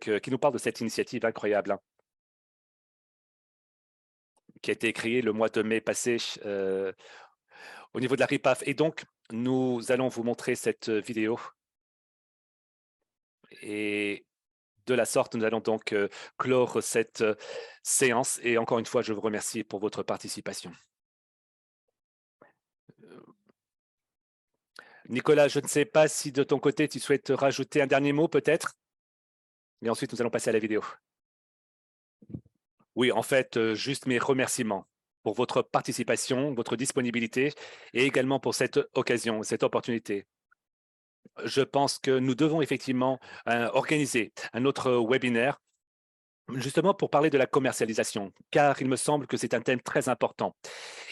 qui nous parle de cette initiative incroyable, hein, qui a été créée le mois de mai passé au niveau de la RIPAF. Et donc, nous allons vous montrer cette vidéo Et de la sorte, nous allons donc clore cette séance. Et encore une fois, je vous remercie pour votre participation. Nicolas, je ne sais pas si de ton côté, tu souhaites rajouter un dernier mot peut-être? Et ensuite, nous allons passer à la vidéo. Oui, en fait, juste mes remerciements pour votre participation, votre disponibilité et également pour cette occasion, cette opportunité. Je pense que nous devons effectivement organiser un autre webinaire justement pour parler de la commercialisation, car il me semble que c'est un thème très important.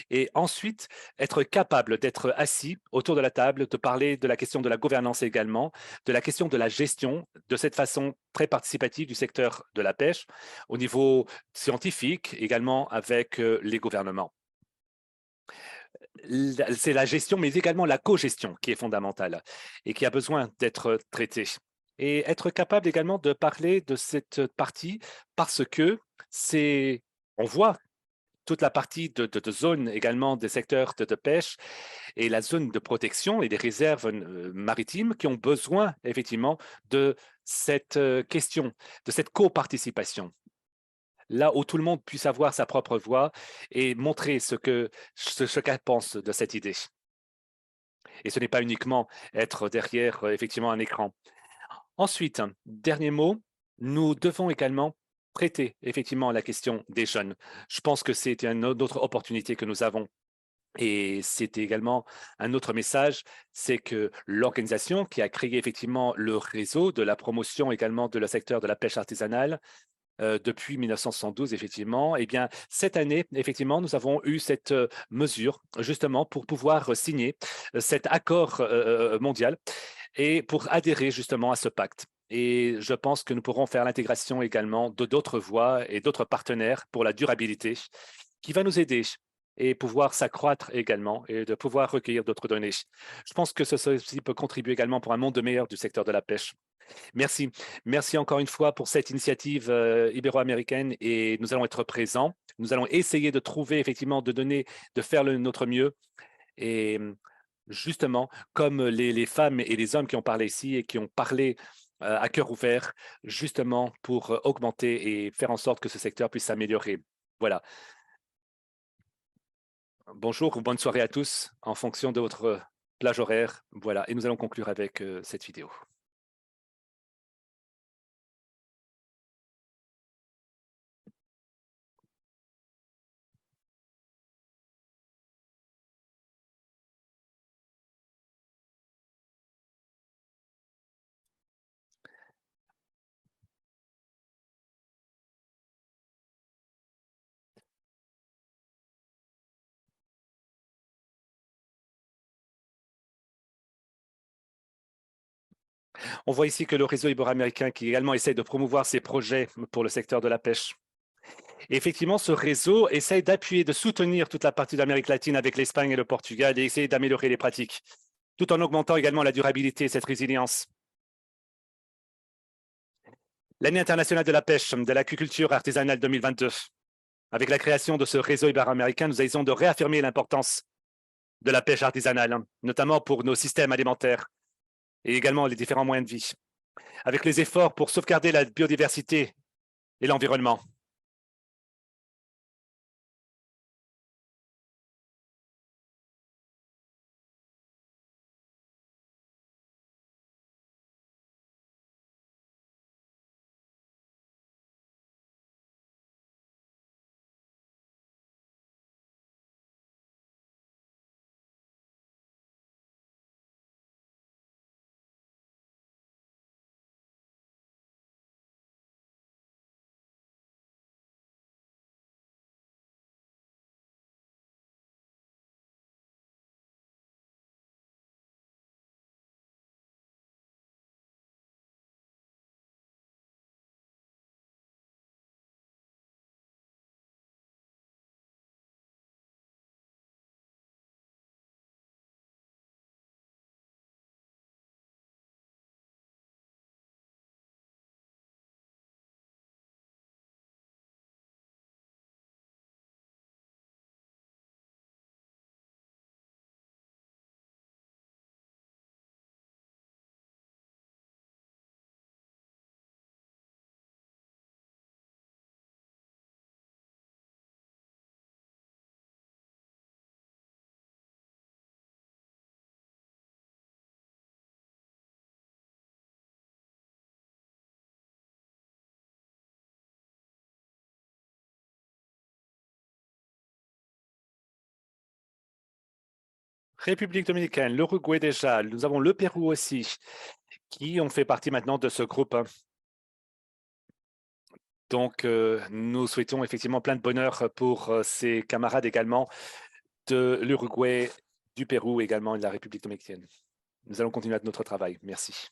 Et ensuite, être capable d'être assis autour de la table, de parler de la question de la gouvernance également, de la question de la gestion, de cette façon très participative du secteur de la pêche, au niveau scientifique, également avec les gouvernements. C'est la gestion, mais également la co-gestion qui est fondamentale et qui a besoin d'être traitée. Et être capable également de parler de cette partie parce que on voit toute la partie de zone également des secteurs de pêche et la zone de protection et des réserves maritimes qui ont besoin effectivement de cette question, de cette coparticipation. Là où tout le monde puisse avoir sa propre voix et montrer ce qu'elle pense de cette idée. Et ce n'est pas uniquement être derrière effectivement un écran. Ensuite, dernier mot, nous devons également traiter effectivement la question des jeunes. Je pense que c'est une autre opportunité que nous avons. Et c'était également un autre message, c'est que l'organisation qui a créé effectivement le réseau de la promotion également de le secteur de la pêche artisanale depuis 1972, effectivement, eh bien, cette année, effectivement, nous avons eu cette mesure justement pour pouvoir signer cet accord mondial et pour adhérer justement à ce pacte. Et je pense que nous pourrons faire l'intégration également de d'autres voies et d'autres partenaires pour la durabilité qui va nous aider et pouvoir s'accroître également et de pouvoir recueillir d'autres données. Je pense que ceci peut contribuer également pour un monde meilleur du secteur de la pêche. Merci. Merci encore une fois pour cette initiative ibéro-américaine et nous allons être présents. Nous allons essayer de trouver effectivement, de donner, de faire notre mieux. Et justement, comme les femmes et les hommes qui ont parlé ici et qui ont parlé à cœur ouvert, justement pour augmenter et faire en sorte que ce secteur puisse s'améliorer. Voilà. Bonjour ou bonne soirée à tous en fonction de votre plage horaire. Voilà. Et nous allons conclure avec cette vidéo. On voit ici que le réseau ibéro-américain qui également essaie de promouvoir ses projets pour le secteur de la pêche. Et effectivement, ce réseau essaie d'appuyer, de soutenir toute la partie d'Amérique latine avec l'Espagne et le Portugal et essayer d'améliorer les pratiques, tout en augmentant également la durabilité et cette résilience. L'année internationale de la pêche, de l'aquaculture artisanale 2022. Avec la création de ce réseau ibéro-américain, nous essayons de réaffirmer l'importance de la pêche artisanale, notamment pour nos systèmes alimentaires et également les différents moyens de vie, avec les efforts pour sauvegarder la biodiversité et l'environnement. République dominicaine, l'Uruguay déjà, nous avons le Pérou aussi, qui ont fait partie maintenant de ce groupe. Donc, nous souhaitons effectivement plein de bonheur pour ces camarades également de l'Uruguay, du Pérou également et de la République dominicaine. Nous allons continuer notre travail. Merci.